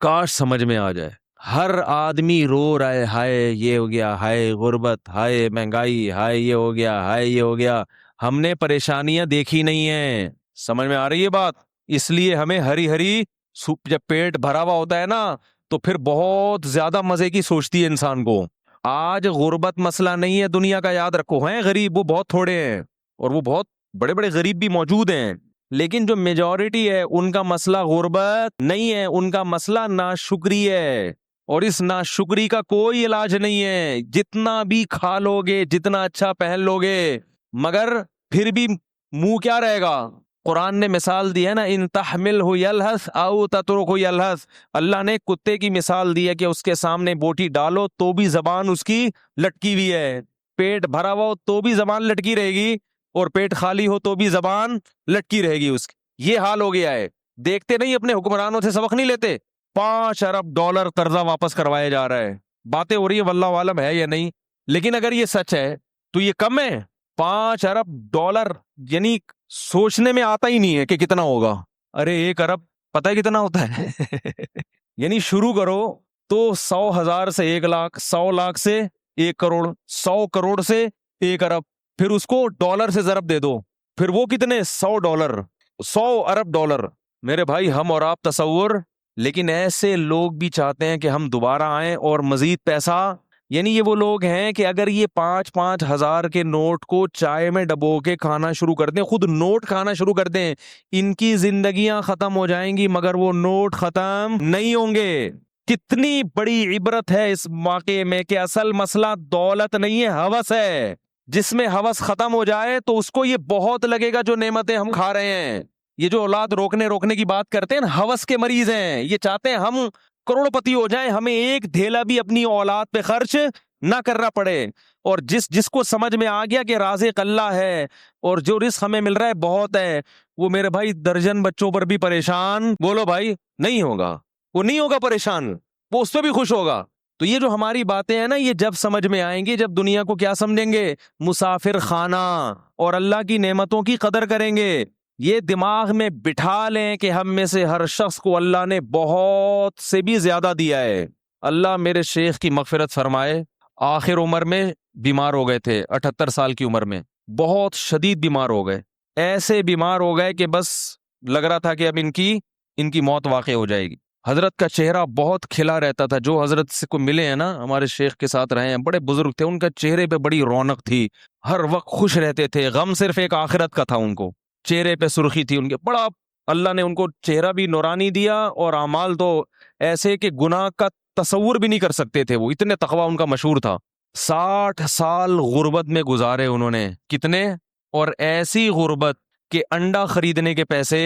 کاش سمجھ میں آ جائے. ہر آدمی رو رہا ہے, ہائے یہ ہو گیا, ہائے غربت, ہائے مہنگائی, ہائے یہ ہو گیا, ہائے یہ ہو گیا. ہم نے پریشانیاں دیکھی نہیں ہیں. سمجھ میں آ رہی ہے بات؟ اس لیے ہمیں ہری ہری سوپ, جب پیٹ بھرا ہوا ہوتا ہے نا تو پھر بہت زیادہ مزے کی سوچتی ہے انسان کو. آج غربت مسئلہ نہیں ہے دنیا کا, یاد رکھو. ہیں غریب وہ بہت تھوڑے ہیں اور وہ بہت بڑے بڑے غریب بھی موجود ہیں, لیکن جو میجورٹی ہے ان کا مسئلہ غربت نہیں ہے, ان کا مسئلہ ناشکری ہے. اور اس ناشکری کا کوئی علاج نہیں ہے, جتنا بھی کھا لو گے, جتنا اچھا پہن لو گے, مگر پھر بھی منہ کیا رہے گا؟ قرآن نے مثال دی ہے نا, ان تحملہ یلہث او تترکہ یلہث. اللہ نے کتے کی مثال دی ہے کہ اس کے سامنے بوٹی ڈالو تو بھی زبان اس کی لٹکی ہوئی ہے, پیٹ بھرا ہوا ہو تو بھی زبان لٹکی رہے گی, اور پیٹ خالی ہو تو بھی زبان لٹکی رہے گی اس کی. یہ حال ہو گیا ہے. دیکھتے نہیں اپنے حکمرانوں سے سبق نہیں لیتے؟ 5 ارب ڈالر قرضہ واپس کروایا جا رہا ہے. باتیں ہو رہی ہیں واللہ عالم ہے یا نہیں, لیکن اگر یہ سچ ہے تو یہ کم ہے. 5 ارب ڈالر یعنی سوچنے میں آتا ہی نہیں ہے کہ کتنا ہوگا. ارے 1 ارب پتہ ہے کتنا ہوتا ہے؟ یعنی شروع کرو تو 100,000 سے 1 لاکھ, 100 لاکھ سے 1 کروڑ, 100 کروڑ سے 1 ارب, پھر اس کو ڈالر سے ضرب دے دو, پھر وہ کتنے؟ 100 ڈالر, 100 ارب ڈالر. میرے بھائی ہم اور آپ تصور, لیکن ایسے لوگ بھی چاہتے ہیں کہ ہم دوبارہ آئیں اور مزید پیسہ. یعنی یہ وہ لوگ ہیں کہ اگر یہ 5-5 ہزار کے نوٹ کو چائے میں ڈبو کے کھانا شروع کر دیں, خود نوٹ کھانا شروع کر دیں, ان کی زندگیاں ختم ہو جائیں گی مگر وہ نوٹ ختم نہیں ہوں گے. کتنی بڑی عبرت ہے اس واقعے میں کہ اصل مسئلہ دولت نہیں ہے, ہوس ہے. جس میں ہوس ختم ہو جائے تو اس کو یہ بہت لگے گا جو نعمتیں ہم کھا رہے ہیں. یہ جو اولاد روکنے کی بات کرتے ہیں نا, ہوس کے مریض ہیں. یہ چاہتے ہیں ہم کروڑ پتی ہو جائیں, ہمیں ایک دھیلا بھی اپنی اولاد پہ خرچ نہ کرنا پڑے. اور جس کو سمجھ میں آ گیا کہ رازق اللہ ہے اور جو رزق ہمیں مل رہا ہے بہت ہے, وہ میرے بھائی درجن بچوں پر بھی پریشان, بولو بھائی, نہیں ہوگا. وہ نہیں ہوگا پریشان, وہ اس پہ بھی خوش ہوگا. تو یہ جو ہماری باتیں ہیں نا, یہ جب سمجھ میں آئیں گی جب دنیا کو کیا سمجھیں گے؟ مسافر خانہ, اور اللہ کی نعمتوں کی قدر کریں گے. یہ دماغ میں بٹھا لیں کہ ہم میں سے ہر شخص کو اللہ نے بہت سے بھی زیادہ دیا ہے۔ اللہ میرے شیخ کی مغفرت فرمائے، آخر عمر میں بیمار ہو گئے تھے، 78 سال کی عمر میں بہت شدید بیمار ہو گئے، ایسے بیمار ہو گئے کہ بس لگ رہا تھا کہ اب ان کی موت واقع ہو جائے گی۔ حضرت کا چہرہ بہت کھلا رہتا تھا، جو حضرت سے کو ملے ہیں نا، ہمارے شیخ کے ساتھ رہے ہیں، بڑے بزرگ تھے، ان کا چہرے پہ بڑی رونق تھی، ہر وقت خوش رہتے تھے، غم صرف ایک آخرت کا تھا، ان کو چہرے پہ سرخی تھی ان کے، بڑا اللہ نے ان کو چہرہ بھی نورانی دیا، اور اعمال تو ایسے کہ گناہ کا تصور بھی نہیں کر سکتے تھے، وہ اتنے تقوی ان کا مشہور تھا۔ 60 سال غربت میں گزارے انہوں نے، کتنے؟ اور ایسی غربت کہ انڈا خریدنے کے پیسے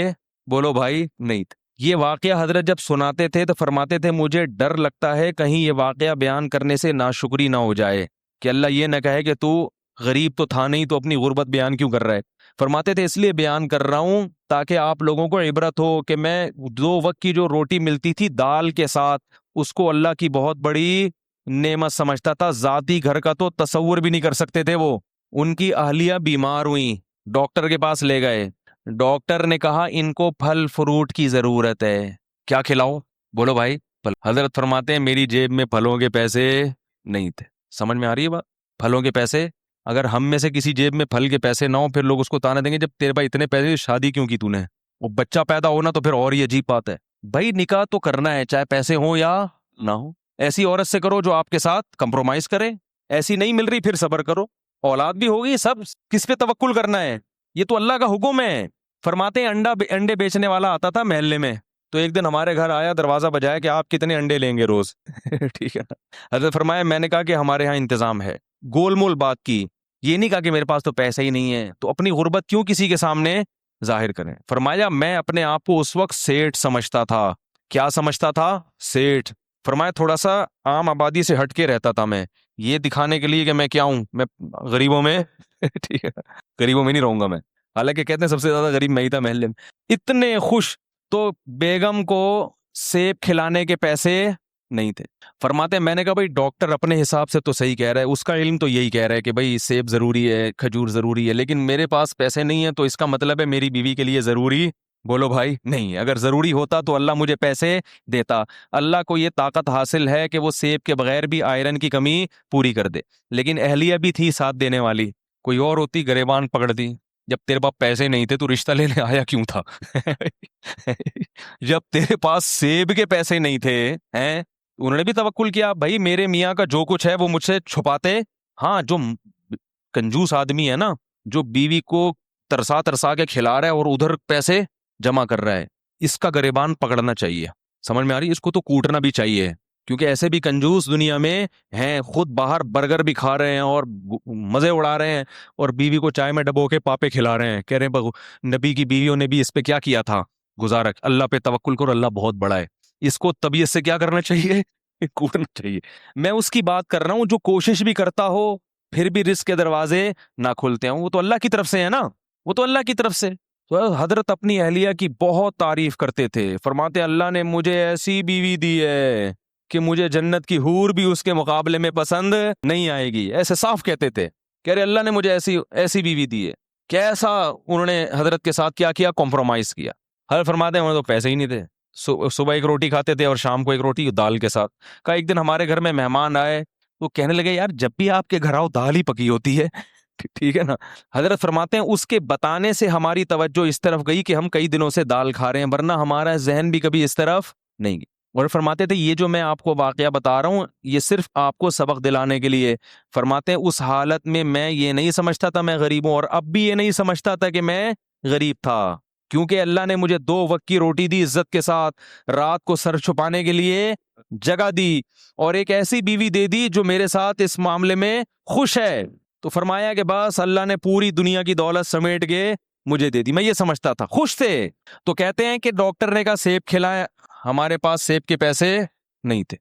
بولو بھائی نہیں تھے۔ یہ واقعہ حضرت جب سناتے تھے تو فرماتے تھے مجھے ڈر لگتا ہے کہیں یہ واقعہ بیان کرنے سے ناشکری نہ ہو جائے، کہ اللہ یہ نہ کہے کہ تو غریب تو تھا نہیں تو اپنی غربت بیان کیوں کر رہا ہے۔ فرماتے تھے اس لیے بیان کر رہا ہوں تاکہ آپ لوگوں کو عبرت ہو کہ میں 2 وقت کی جو روٹی ملتی تھی دال کے ساتھ، اس کو اللہ کی بہت بڑی نعمت سمجھتا تھا، ذاتی گھر کا تو تصور بھی نہیں کر سکتے تھے وہ۔ ان کی اہلیہ بیمار ہوئیں، ڈاکٹر کے پاس لے گئے، ڈاکٹر نے کہا ان کو پھل فروٹ کی ضرورت ہے، کیا کھلاؤ؟ بولو بھائی پھل۔ حضرت فرماتے ہیں میری جیب میں پھلوں کے پیسے نہیں تھے۔ سمجھ میں آ رہی ہے بات؟ پھلوں کے پیسے، اگر ہم میں سے کسی جیب میں پھل کے پیسے نہ ہو، پھر لوگ اس کو تانے دیں گے جب تیرے پاس اتنے پیسے شادی کیوں کی تو نے؟ وہ بچہ پیدا ہونا تو پھر اور ہی عجیب بات ہے، بھائی نکاح تو کرنا ہے چاہے پیسے ہوں یا نہ ہو، ایسی عورت سے کرو جو آپ کے ساتھ کمپرومائز کرے، ایسی نہیں مل رہی پھر صبر کرو، اولاد بھی ہوگی، سب کس پہ توکل کرنا ہے؟ یہ تو اللہ کا حکم ہے۔ فرماتے ہیں انڈے بیچنے والا آتا تھا محلے میں، تو ایک دن ہمارے گھر آیا، دروازہ بجایا کہ آپ کتنے انڈے لیں گے روز؟ ٹھیک ہے نا؟ حضرت فرمایا میں نے کہا کہ ہمارے ہاں انتظام ہے، گول مول بات کی، یہ نہیں کہا کہ میرے پاس تو پیسہ ہی نہیں ہے، تو اپنی غربت کیوں کسی کے سامنے ظاہر کریں؟ فرمایا میں اپنے آپ کو اس وقت سیٹھ سمجھتا تھا۔ کیا سمجھتا تھا؟ سیٹھ۔ فرمایا تھوڑا سا عام آبادی سے ہٹ کے رہتا تھا میں، یہ دکھانے کے لیے کہ میں کیا ہوں، میں غریبوں میں ٹھیک ہے، غریبوں میں نہیں رہوں گا میں، حالانکہ کہتے ہیں سب سے زیادہ غریب میں ہی تھا محلے میں۔ اتنے خوش، تو بیگم کو سیب کھلانے کے پیسے نہیں تھے۔ فرماتے ہیں میں نے کہا بھائی ڈاکٹر اپنے حساب سے تو صحیح کہہ رہا ہے، اس کا علم تو یہی کہہ رہا ہے کہ بھائی سیب ضروری ہے، کھجور ضروری ہے، لیکن میرے پاس پیسے نہیں ہیں، تو اس کا مطلب ہے میری بیوی کے لیے ضروری، بولو بھائی نہیں ہے۔ اگر ضروری ہوتا تو اللہ مجھے پیسے دیتا، اللہ کو یہ طاقت حاصل ہے کہ وہ سیب کے بغیر بھی آئرن کی کمی پوری کر دے، لیکن اہلیہ بھی تھی ساتھ دینے والی، کوئی اور ہوتی گریبان پکڑ دی، جب تیرے پاس پیسے نہیں تھے تو رشتہ لینے آیا کیوں تھا؟ جب تیرے پاس سیب کے پیسے نہیں تھے ہیں، انہوں نے بھی توکل کیا، بھائی میرے میاں کا جو کچھ ہے وہ مجھ سے چھپاتے۔ ہاں جو کنجوس آدمی ہے نا، جو بیوی کو ترسا ترسا کے کھلا رہا ہے اور ادھر پیسے جمع کر رہا ہے، اس کا گریبان پکڑنا چاہیے۔ سمجھ میں آ رہی ہے؟ اس کو تو کوٹنا بھی چاہیے، کیونکہ ایسے بھی کنجوس دنیا میں ہیں، خود باہر برگر بھی کھا رہے ہیں اور مزے اڑا رہے ہیں، اور بیوی کو چائے میں ڈبو کے پاپے کھلا رہے ہیں، کہہ رہے ہیں نبی کی بیویوں نے بھی اس پہ کیا کیا تھا، گزارا۔ اللہ پہ توکل کرو، اللہ بہت بڑا ہے۔ اس کو طبیعت سے کیا کرنا چاہیے؟ کوٹنا چاہیے۔ میں اس کی بات کر رہا ہوں جو کوشش بھی کرتا ہو پھر بھی رزق کے دروازے نہ کھلتے ہوں، وہ تو اللہ کی طرف سے ہے نا، وہ تو اللہ کی طرف سے۔ تو حضرت اپنی اہلیہ کی بہت تعریف کرتے تھے، فرماتے اللہ نے مجھے ایسی بیوی دی ہے کہ مجھے جنت کی حور بھی اس کے مقابلے میں پسند نہیں آئے گی، ایسے صاف کہتے تھے، کہہ رہے اللہ نے مجھے ایسی بیوی دی ہے۔ کیسا انہوں نے حضرت کے ساتھ کیا کمپرومائز کیا۔ حضرت فرماتے ہیں انہوں نے تو پیسے ہی نہیں تھے، صبح ایک روٹی کھاتے تھے اور شام کو ایک روٹی دال کے ساتھ۔ کہا ایک دن ہمارے گھر میں مہمان آئے تو کہنے لگے یار جب بھی آپ کے گھر آؤ دال ہی پکی ہوتی ہے، ٹھیک ہے نا۔ حضرت فرماتے ہیں اس کے بتانے سے ہماری توجہ اس طرف گئی کہ ہم کئی دنوں سے دال کھا رہے ہیں، ورنہ ہمارا ذہن بھی کبھی اس طرف نہیں گئی۔ اور فرماتے تھے یہ جو میں آپ کو واقعہ بتا رہا ہوں یہ صرف آپ کو سبق دلانے کے لیے۔ فرماتے ہیں اس حالت میں یہ نہیں سمجھتا تھا میں غریب ہوں، اور اب بھی یہ نہیں سمجھتا تھا کہ میں غریب تھا، کیونکہ اللہ نے مجھے 2 وقت کی روٹی دی عزت کے ساتھ، رات کو سر چھپانے کے لیے جگہ دی، اور ایک ایسی بیوی دے دی جو میرے ساتھ اس معاملے میں خوش ہے۔ تو فرمایا کہ بس اللہ نے پوری دنیا کی دولت سمیٹ کے مجھے دے دی، میں یہ سمجھتا تھا، خوش تھے۔ تو کہتے ہیں کہ ڈاکٹر نے کہا سیب کھلائے، ہمارے پاس سیب کے پیسے نہیں تھے،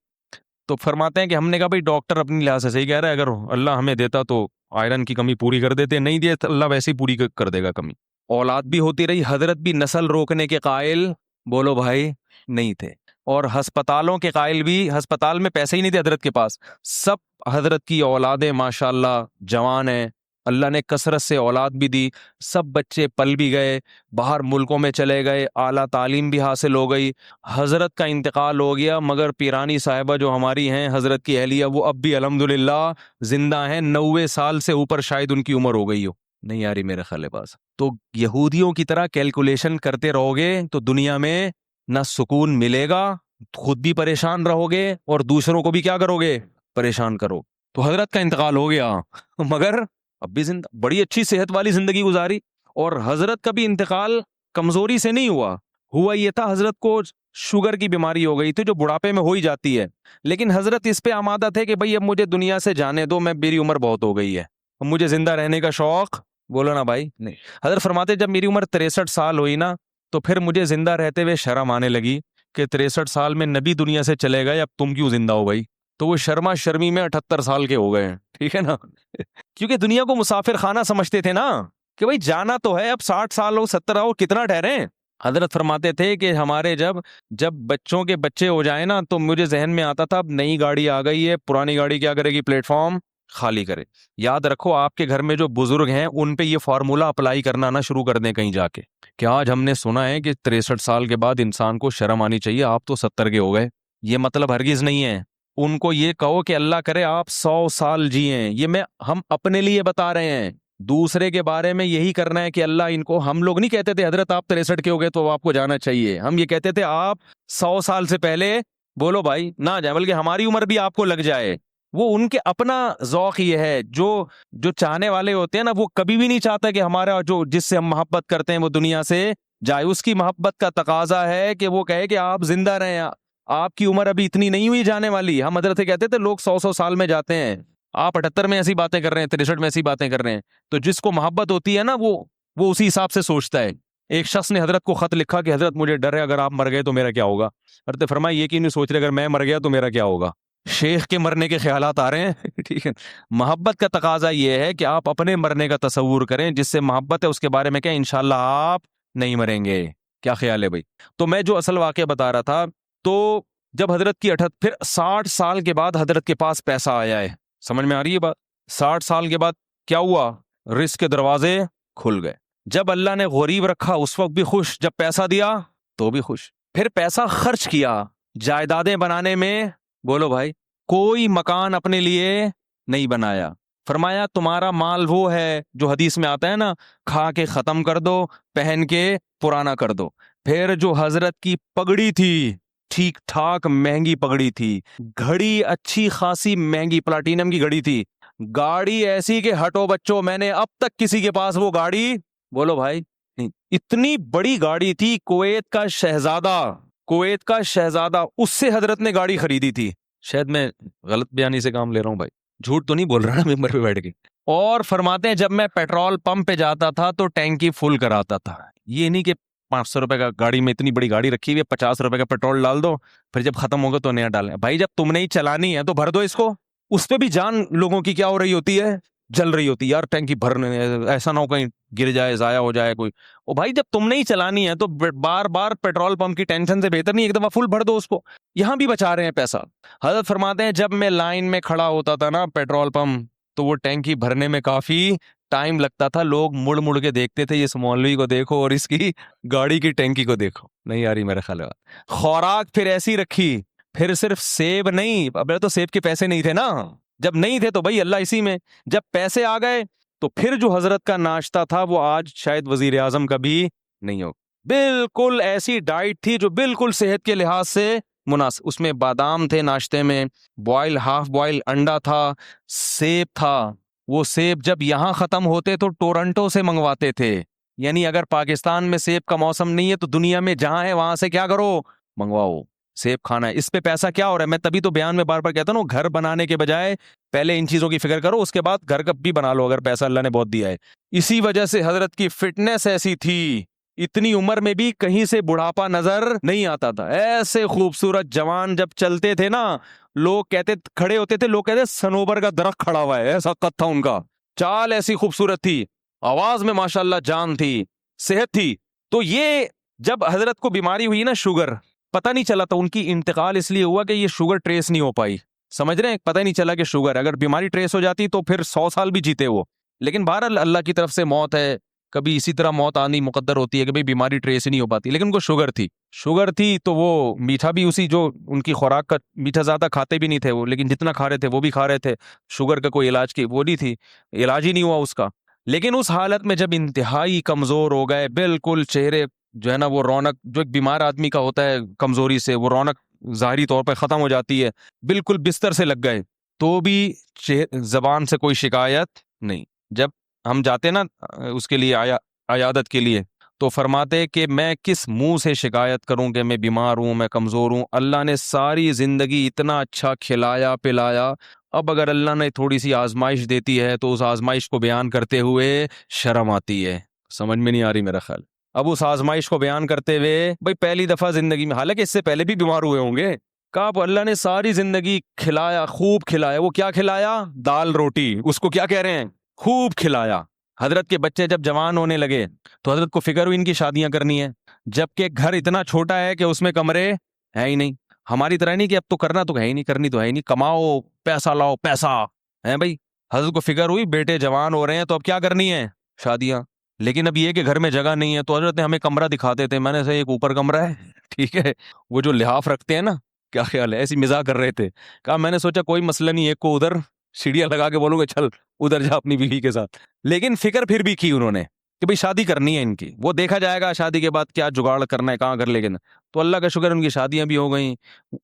تو فرماتے ہیں کہ ہم نے کہا بھائی ڈاکٹر اپنی لحاظ سے صحیح کہہ رہا ہے، اگر اللہ ہمیں دیتا تو آئرن کی کمی پوری کر دیتے، نہیں دیا تو اللہ ویسے ہی پوری کر دے گا کمی۔ اولاد بھی ہوتی رہی، حضرت بھی نسل روکنے کے قائل بولو بھائی نہیں تھے، اور ہسپتالوں کے قائل بھی، ہسپتال میں پیسے ہی نہیں تھے حضرت کے پاس، سب حضرت کی اولادیں ماشاءاللہ جوان ہیں، اللہ نے کثرت سے اولاد بھی دی, سب بچے پل بھی گئے, باہر ملکوں میں چلے گئے, اعلیٰ تعلیم بھی حاصل ہو گئی. حضرت کا انتقال ہو گیا, مگر پیرانی صاحبہ جو ہماری ہیں, حضرت کی اہلیہ, وہ اب بھی الحمدللہ زندہ ہیں. 90 سال سے اوپر شاید ان کی عمر ہو گئی ہو, نہیں آ رہی میرے خیال پاس. تو یہودیوں کی طرح کیلکولیشن کرتے رہو گے تو دنیا میں نہ سکون ملے گا, خود بھی پریشان رہو گے اور دوسروں کو بھی کیا کرو گے, پریشان کرو. تو حضرت کا انتقال ہو گیا مگر اب بھی زندہ, بڑی اچھی صحت والی زندگی گزاری. اور حضرت کا بھی انتقال کمزوری سے نہیں ہوا یہ تھا, حضرت کو شوگر کی بیماری ہو گئی تھی جو بڑھاپے میں ہو ہی جاتی ہے, لیکن حضرت اس پہ آمادہ تھے کہ بھئی اب مجھے دنیا سے جانے دو, میں میری عمر بہت ہو گئی ہے, اب مجھے زندہ رہنے کا شوق, بولو نا بھائی نہیں. حضرت فرماتے جب میری عمر 63 سال ہوئی نا تو پھر مجھے زندہ رہتے ہوئے شرم آنے لگی کہ 63 سال میں نبی دنیا سے چلے گئے, اب تم کیوں زندہ ہو بھائی. تو وہ شرما شرمی میں 78 سال کے ہو گئے ہیں, ٹھیک ہے نا, کیونکہ دنیا کو مسافر خانہ سمجھتے تھے نا کہ بھائی جانا تو ہے, اب 60 سال ہو 70 ہو کتنا ٹھہرے. حضرت فرماتے تھے کہ ہمارے جب بچوں کے بچے ہو جائیں نا تو مجھے ذہن میں آتا تھا اب نئی گاڑی آ گئی ہے, پرانی گاڑی کیا کرے گی, پلیٹ فارم خالی کرے. یاد رکھو آپ کے گھر میں جو بزرگ ہیں ان پہ یہ فارمولا اپلائی کرنا نہ شروع کر دیں کہیں جا کے کہ آج ہم نے سنا ہے کہ 63 سال کے بعد انسان کو شرم آنی چاہیے, آپ تو 70 کے ہو گئے. یہ مطلب ہرگز نہیں ہے. ان کو یہ کہو کہ اللہ کرے آپ 100 سال جئیں. یہ ہم اپنے لیے بتا رہے ہیں, دوسرے کے بارے میں یہی کرنا ہے کہ اللہ ان کو, ہم لوگ نہیں کہتے تھے حضرت آپ 63 کے ہو گئے تو آپ کو جانا چاہیے, ہم یہ کہتے تھے آپ 100 سال سے پہلے بولو بھائی نہ جائے, بلکہ ہماری عمر بھی آپ کو لگ جائے. وہ ان کے اپنا ذوق یہ ہے, جو چاہنے والے ہوتے ہیں نا وہ کبھی بھی نہیں چاہتا کہ ہمارا جس سے ہم محبت کرتے ہیں وہ دنیا سے جائے. اس کی محبت کا تقاضا ہے کہ وہ کہے کہ آپ زندہ رہیں, آپ کی عمر ابھی اتنی نہیں ہوئی جانے والی. ہم حضرت سے کہتے تھے لوگ 100 سال میں جاتے ہیں, آپ 78 میں ایسی باتیں کر رہے ہیں, 63 میں ایسی باتیں کر رہے ہیں. تو جس کو محبت ہوتی ہے نا وہ اسی حساب سے سوچتا ہے. ایک شخص نے حضرت کو خط لکھا کہ حضرت مجھے ڈر ہے اگر آپ مر گئے تو میرا کیا ہوگا. حضرت فرمایا یہ کیوں نہیں سوچ رہے اگر میں مر گیا تو میرا کیا ہوگا. شیخ کے مرنے کے خیالات آ رہے ہیں ٹھیک ہے. محبت کا تقاضا یہ ہے کہ آپ اپنے مرنے کا تصور کریں, جس سے محبت ہے اس کے بارے میں کہیں انشاءاللہ آپ نہیں مریں گے. کیا خیال ہے بھائی. تو میں جو اصل واقعہ بتا رہا تھا, تو جب حضرت کی پھر 60 سال کے بعد حضرت کے پاس پیسہ آیا ہے, سمجھ میں آ رہی ہے بات. 60 سال کے بعد کیا ہوا, رزق کے دروازے کھل گئے. جب اللہ نے غریب رکھا اس وقت بھی خوش, جب پیسہ دیا تو بھی خوش. پھر پیسہ خرچ کیا جائیدادیں بنانے میں, بولو بھائی, کوئی مکان اپنے لیے نہیں بنایا. فرمایا تمہارا مال وہ ہے جو حدیث میں آتا ہے نا, کھا کے ختم کر دو, پہن کے پرانا کر دو. پھر جو حضرت کی پگڑی تھی, ٹھیک ٹھاک مہنگی پگڑی تھی, گھڑی اچھی خاصی مہنگی پلاٹینم کی گھڑی تھی, گاڑی ایسی کہ ہٹو بچوں, میں نے اب تک کسی کے پاس وہ گاڑی, بولو بھائی, اتنی بڑی گاڑی تھی. کویت کا شہزادہ اس سے حضرت نے گاڑی خریدی تھی. شاید میں غلط بیانی سے کام لے رہا ہوں بھائی, جھوٹ تو نہیں بول رہا نا ممبر پہ بیٹھ کے. اور فرماتے ہیں جب میں پیٹرول پمپ پہ جاتا تھا تو ٹینکی فل کراتا تھا. یہ نہیں کہ 500 روپے کا گاڑی میں اتنی بڑی گاڑی رکھی ہوئی ہے, 50 روپے کا پیٹرول ڈال دو, پھر جب ختم ہوگا تو نیا ڈالیں. بھائی جب تم نے ہی چلانی ہے تو بھر دو اس کو. اس پہ بھی جان لوگوں کی کیا ہو رہی ہوتی ہے, جل رہی ہوتی ہے. یار ٹینکی بھرنے, ایسا نہ ہو کہیں گر جائے, ضائع ہو جائے کوئی. او بھائی جب تم نے ہی چلانی ہے تو بار بار پیٹرول پمپ کی ٹینشن سے بہتر نہیں ایک دفعہ فل بھر دو اس کو. یہاں بھی بچا رہے ہیں پیسہ. حضرت فرماتے ہیں جب میں لائن میں کھڑا ہوتا تھا نا پیٹرول پمپ, تو وہ ٹینکی بھرنے میں کافی ٹائم لگتا تھا. لوگ مڑ مڑ کے دیکھتے تھے, اس مولوی کو دیکھو اور اس کی گاڑی کی ٹینکی کو دیکھو. نہیں آ رہی میرے خیال. خوراک پھر ایسی رکھی, پھر صرف سیب نہیں, اب تو سیب کے پیسے نہیں تھے نا, جب نہیں تھے تو بھائی اللہ اسی میں, جب پیسے آ گئے تو پھر جو حضرت کا ناشتہ تھا وہ آج شاید وزیر اعظم کا بھی نہیں ہو. بالکل ایسی ڈائٹ تھی جو بالکل صحت کے لحاظ سے مناسب. اس میں بادام تھے ناشتے میں, ہاف بوائل انڈا تھا, سیب تھا. وہ سیب جب یہاں ختم ہوتے تو ٹورنٹو سے منگواتے تھے. یعنی اگر پاکستان میں سیب کا موسم نہیں ہے تو دنیا میں جہاں ہے وہاں سے کیا کرو, منگواؤ, سیب کھانا ہے. اس پہ پیسہ کیا ہو رہا ہے, میں تبھی تو بیان میں بار بار کہتا ہوں گھر بنانے کے بجائے پہلے ان چیزوں کی فکر کرو, اس کے بعد گھر کب بھی بنا لو اگر پیسہ اللہ نے بہت دیا ہے. اسی وجہ سے حضرت کی فٹنس ایسی تھی, اتنی عمر میں بھی کہیں سے بڑھاپا نظر نہیں آتا تھا. ایسے خوبصورت جوان جب چلتے تھے نا, لوگ کہتے, کھڑے ہوتے تھے لوگ کہتے سنوبر کا درخت کھڑا ہوا ہے, ایسا قد تھا ان کا. چال ایسی خوبصورت تھی, آواز میں ماشاءاللہ جان تھی, صحت تھی. تو یہ جب حضرت کو بیماری ہوئی نا شوگر, پتہ نہیں چلا تھا. ان کی انتقال اس لیے ہوا کہ یہ شوگر ٹریس نہیں ہو پائی, سمجھ رہے ہیں, پتہ نہیں چلا کہ شوگر, اگر بیماری ٹریس ہو جاتی تو پھر 100 سال بھی جیتے وہ. لیکن بہرحال اللہ کی طرف سے موت ہے، کبھی اسی طرح موت آنی مقدر ہوتی ہے کہ بھئی بیماری ٹریس ہی نہیں ہو پاتی، لیکن ان کو شوگر تھی تو وہ میٹھا بھی اسی جو ان کی خوراک کا میٹھا زیادہ کھاتے بھی نہیں تھے وہ، لیکن جتنا کھا رہے تھے وہ بھی کھا رہے تھے، شوگر کا کوئی علاج کی وہ نہیں تھی، علاج ہی نہیں ہوا اس کا۔ لیکن اس حالت میں جب انتہائی کمزور ہو گئے، بالکل چہرے جو ہے نا وہ رونق جو ایک بیمار آدمی کا ہوتا ہے کمزوری سے، وہ رونق ظاہری طور پر ختم ہو جاتی ہے، بالکل بستر سے لگ گئے، تو بھی زبان سے کوئی شکایت نہیں۔ جب ہم جاتے نا اس کے لیے عیادت کے لیے تو فرماتے کہ میں کس منہ سے شکایت کروں کہ میں بیمار ہوں، میں کمزور ہوں، اللہ نے ساری زندگی اتنا اچھا کھلایا پلایا، اب اگر اللہ نے تھوڑی سی آزمائش دیتی ہے تو اس آزمائش کو بیان کرتے ہوئے شرم آتی ہے۔ سمجھ میں نہیں آ رہی میرا خیال۔ اب اس آزمائش کو بیان کرتے ہوئے بھائی پہلی دفعہ زندگی میں، حالانکہ اس سے پہلے بھی بیمار ہوئے ہوں گے، کہا اب اللہ نے ساری زندگی کھلایا، خوب کھلایا، وہ کیا کھلایا؟ دال روٹی، اس کو کیا کہہ رہے ہیں؟ خوب کھلایا۔ حضرت کے بچے جب جوان ہونے لگے تو حضرت کو فکر ہوئی ان کی شادیاں کرنی ہے، جبکہ گھر اتنا چھوٹا ہے کہ اس میں کمرے ہے ہی نہیں۔ ہماری طرح نہیں کہ اب تو کرنا تو ہے ہی نہیں، کرنی تو ہے ہی نہیں، کماؤ پیسہ لاؤ پیسہ ہے بھائی۔ حضرت کو فکر ہوئی بیٹے جوان ہو رہے ہیں تو اب کیا کرنی ہے؟ شادیاں۔ لیکن اب یہ کہ گھر میں جگہ نہیں ہے تو حضرت نے ہمیں کمرہ دکھاتے تھے، میں نے سے ایک اوپر کمرہ ہے ٹھیک ہے، وہ جو لحاف رکھتے ہیں نا، کیا خیال ہے، ایسی مزاح کر رہے تھے، کہا میں نے سوچا کوئی مسئلہ نہیں، ایک کو ادھر سیڑھیاں لگا کے بولوں گے چل ادھر جا اپنی بیوی کے ساتھ۔ لیکن فکر پھر بھی کی انہوں نے کہ بھئی شادی کرنی ہے ان کی، وہ دیکھا جائے گا شادی کے بعد کیا جگاڑ کرنا ہے، کہاں کر لے گا۔ تو اللہ کا شکر ان کی شادیاں بھی ہو گئیں،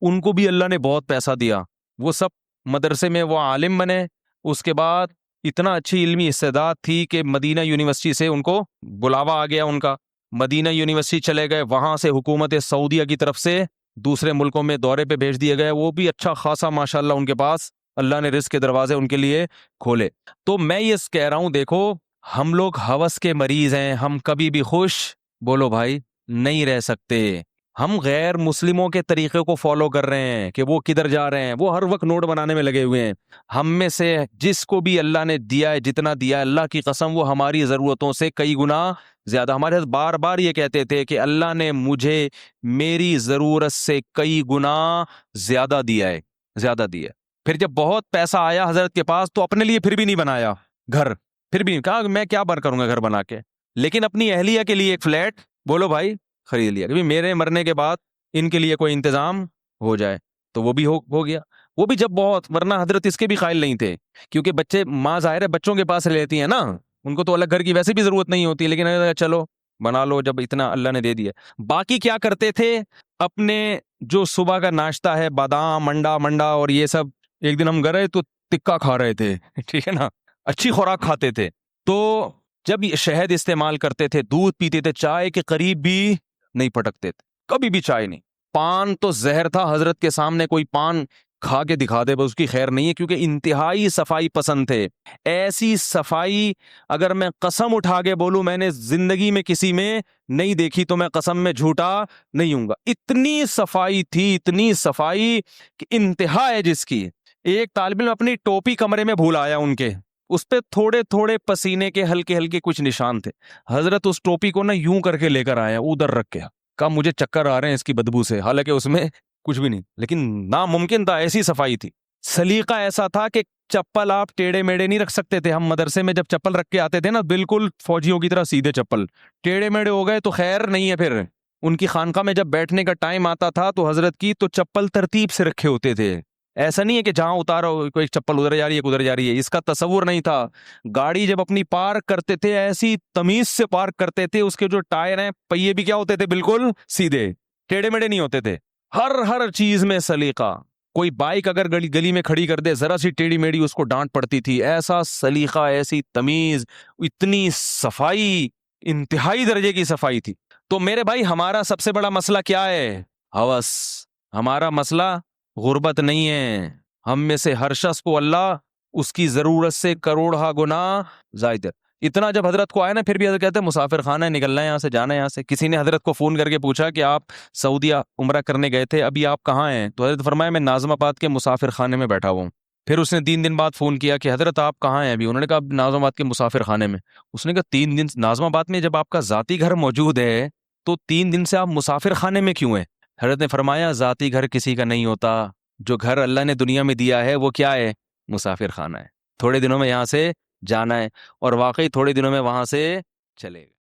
ان کو بھی اللہ نے بہت پیسہ دیا، وہ سب مدرسے میں وہ عالم بنے، اس کے بعد اتنا اچھی علمی استعداد تھی کہ مدینہ یونیورسٹی سے ان کو بلاوا آ گیا ان کا، مدینہ یونیورسٹی چلے گئے، وہاں سے حکومت سعودیہ کی طرف سے دوسرے ملکوں میں دورے پہ بھیج دیے گئے، وہ بھی اچھا خاصا ماشاءاللہ ان کے پاس اللہ نے رزق کے دروازے ان کے لیے کھولے۔ تو میں یہ کہہ رہا ہوں دیکھو ہم لوگ ہوس کے مریض ہیں، ہم کبھی بھی خوش بولو بھائی نہیں رہ سکتے، ہم غیر مسلموں کے طریقے کو فالو کر رہے ہیں کہ وہ کدھر جا رہے ہیں، وہ ہر وقت نوٹ بنانے میں لگے ہوئے ہیں۔ ہم میں سے جس کو بھی اللہ نے دیا ہے، جتنا دیا ہے، اللہ کی قسم وہ ہماری ضرورتوں سے کئی گنا زیادہ، ہمارے حضرت بار بار یہ کہتے تھے کہ اللہ نے مجھے میری ضرورت سے کئی گنا زیادہ دیا ہے، زیادہ دیا ہے۔ پھر جب بہت پیسہ آیا حضرت کے پاس تو اپنے لیے پھر بھی نہیں بنایا گھر، پھر بھی کہا میں کیا بر کروں گا گھر بنا کے، لیکن اپنی اہلیہ کے لیے ایک فلیٹ بولو بھائی خرید لیا کہ میرے مرنے کے بعد ان کے لیے کوئی انتظام ہو جائے، تو وہ بھی ہو گیا، وہ بھی جب بہت، ورنہ حضرت اس کے بھی قائل نہیں تھے، کیونکہ بچے ماں ظاہر ہے بچوں کے پاس لیتی ہیں نا، ان کو تو الگ گھر کی ویسے بھی ضرورت نہیں ہوتی، لیکن چلو بنا لو جب اتنا اللہ نے دے دیا۔ باقی کیا کرتے تھے، اپنے جو صبح کا ناشتہ ہے بادام منڈا اور یہ سب، ایک دن ہم گئے تو تکا کھا رہے تھے ٹھیک ہے نا، اچھی خوراک کھاتے تھے، تو جب یہ شہد استعمال کرتے تھے، دودھ پیتے تھے، چائے کے قریب بھی نہیں پٹکتے تھے، کبھی بھی چائے نہیں۔ پان تو زہر تھا، حضرت کے سامنے کوئی پان کھا کے دکھا دے بس اس کی خیر نہیں ہے، کیونکہ انتہائی صفائی پسند تھے، ایسی صفائی اگر میں قسم اٹھا کے بولوں میں نے زندگی میں کسی میں نہیں دیکھی تو میں قسم میں جھوٹا نہیں ہوں گا، اتنی صفائی تھی، اتنی صفائی کہ انتہا ہے جس کی۔ ایک طالب علم اپنی ٹوپی کمرے میں بھول آیا ان کے، اس پہ تھوڑے تھوڑے پسینے کے ہلکے ہلکے کچھ نشان تھے، حضرت اس ٹوپی کو نا یوں کر کے لے کر آیا، ادھر رکھ کے کہا مجھے چکر آ رہے ہیں اس کی بدبو سے، حالانکہ اس میں کچھ بھی نہیں، لیکن ناممکن تھا، ایسی صفائی تھی۔ سلیقہ ایسا تھا کہ چپل آپ ٹیڑے میڑے نہیں رکھ سکتے تھے، ہم مدرسے میں جب چپل رکھ کے آتے تھے نا بالکل فوجیوں کی طرح سیدھے چپل، ٹیڑے میڑے ہو گئے تو خیر نہیں ہے۔ پھر ان کی خانقاہ میں جب بیٹھنے کا ٹائم آتا تھا تو حضرت کی تو چپل ترتیب سے رکھے ہوتے تھے، ایسا نہیں ہے کہ جہاں اتارو کوئی چپل ادھر جا رہی ہے ادھر جا رہی ہے، اس کا تصور نہیں تھا۔ گاڑی جب اپنی پارک کرتے تھے ایسی تمیز سے پارک کرتے تھے، اس کے جو ٹائر ہیں پہیے بھی کیا ہوتے تھے، بالکل سیدھے، ٹیڑے میڑے نہیں ہوتے تھے، ہر چیز میں سلیقہ۔ کوئی بائک اگر گلی میں کھڑی کر دے ذرا سی ٹیڑھی میڑھی اس کو ڈانٹ پڑتی تھی، ایسا سلیقہ، ایسی تمیز، اتنی صفائی، انتہائی درجے کی صفائی تھی۔ تو میرے بھائی ہمارا سب سے بڑا مسئلہ کیا ہے؟ ہوس۔ ہمارا مسئلہ غربت نہیں ہے، ہم میں سے ہر شخص کو اللہ اس کی ضرورت سے کروڑہ گنا زائد ہے۔ اتنا جب حضرت کو آیا نا، پھر بھی حضرت کہتے ہیں مسافر خانہ ہے، نکلنا ہے یہاں سے، جانا ہے یہاں سے۔ کسی نے حضرت کو فون کر کے پوچھا کہ آپ سعودیہ عمرہ کرنے گئے تھے، ابھی آپ کہاں ہیں؟ تو حضرت فرمایا میں ناظم آباد کے مسافر خانے میں بیٹھا ہوا ہوں۔ پھر اس نے 3 دن بعد فون کیا کہ حضرت آپ کہاں ہیں ابھی؟ انہوں نے کہا ناظم آباد کے مسافر خانے میں۔ اس نے کہا 3 دن ناظم آباد میں جب آپ کا ذاتی گھر موجود ہے تو 3 دن سے آپ مسافر خانے میں کیوں ہیں؟ حضرت نے فرمایا ذاتی گھر کسی کا نہیں ہوتا، جو گھر اللہ نے دنیا میں دیا ہے وہ کیا ہے؟ مسافر خانہ ہے، تھوڑے دنوں میں یہاں سے جانا ہے، اور واقعی تھوڑے دنوں میں وہاں سے چلے گا۔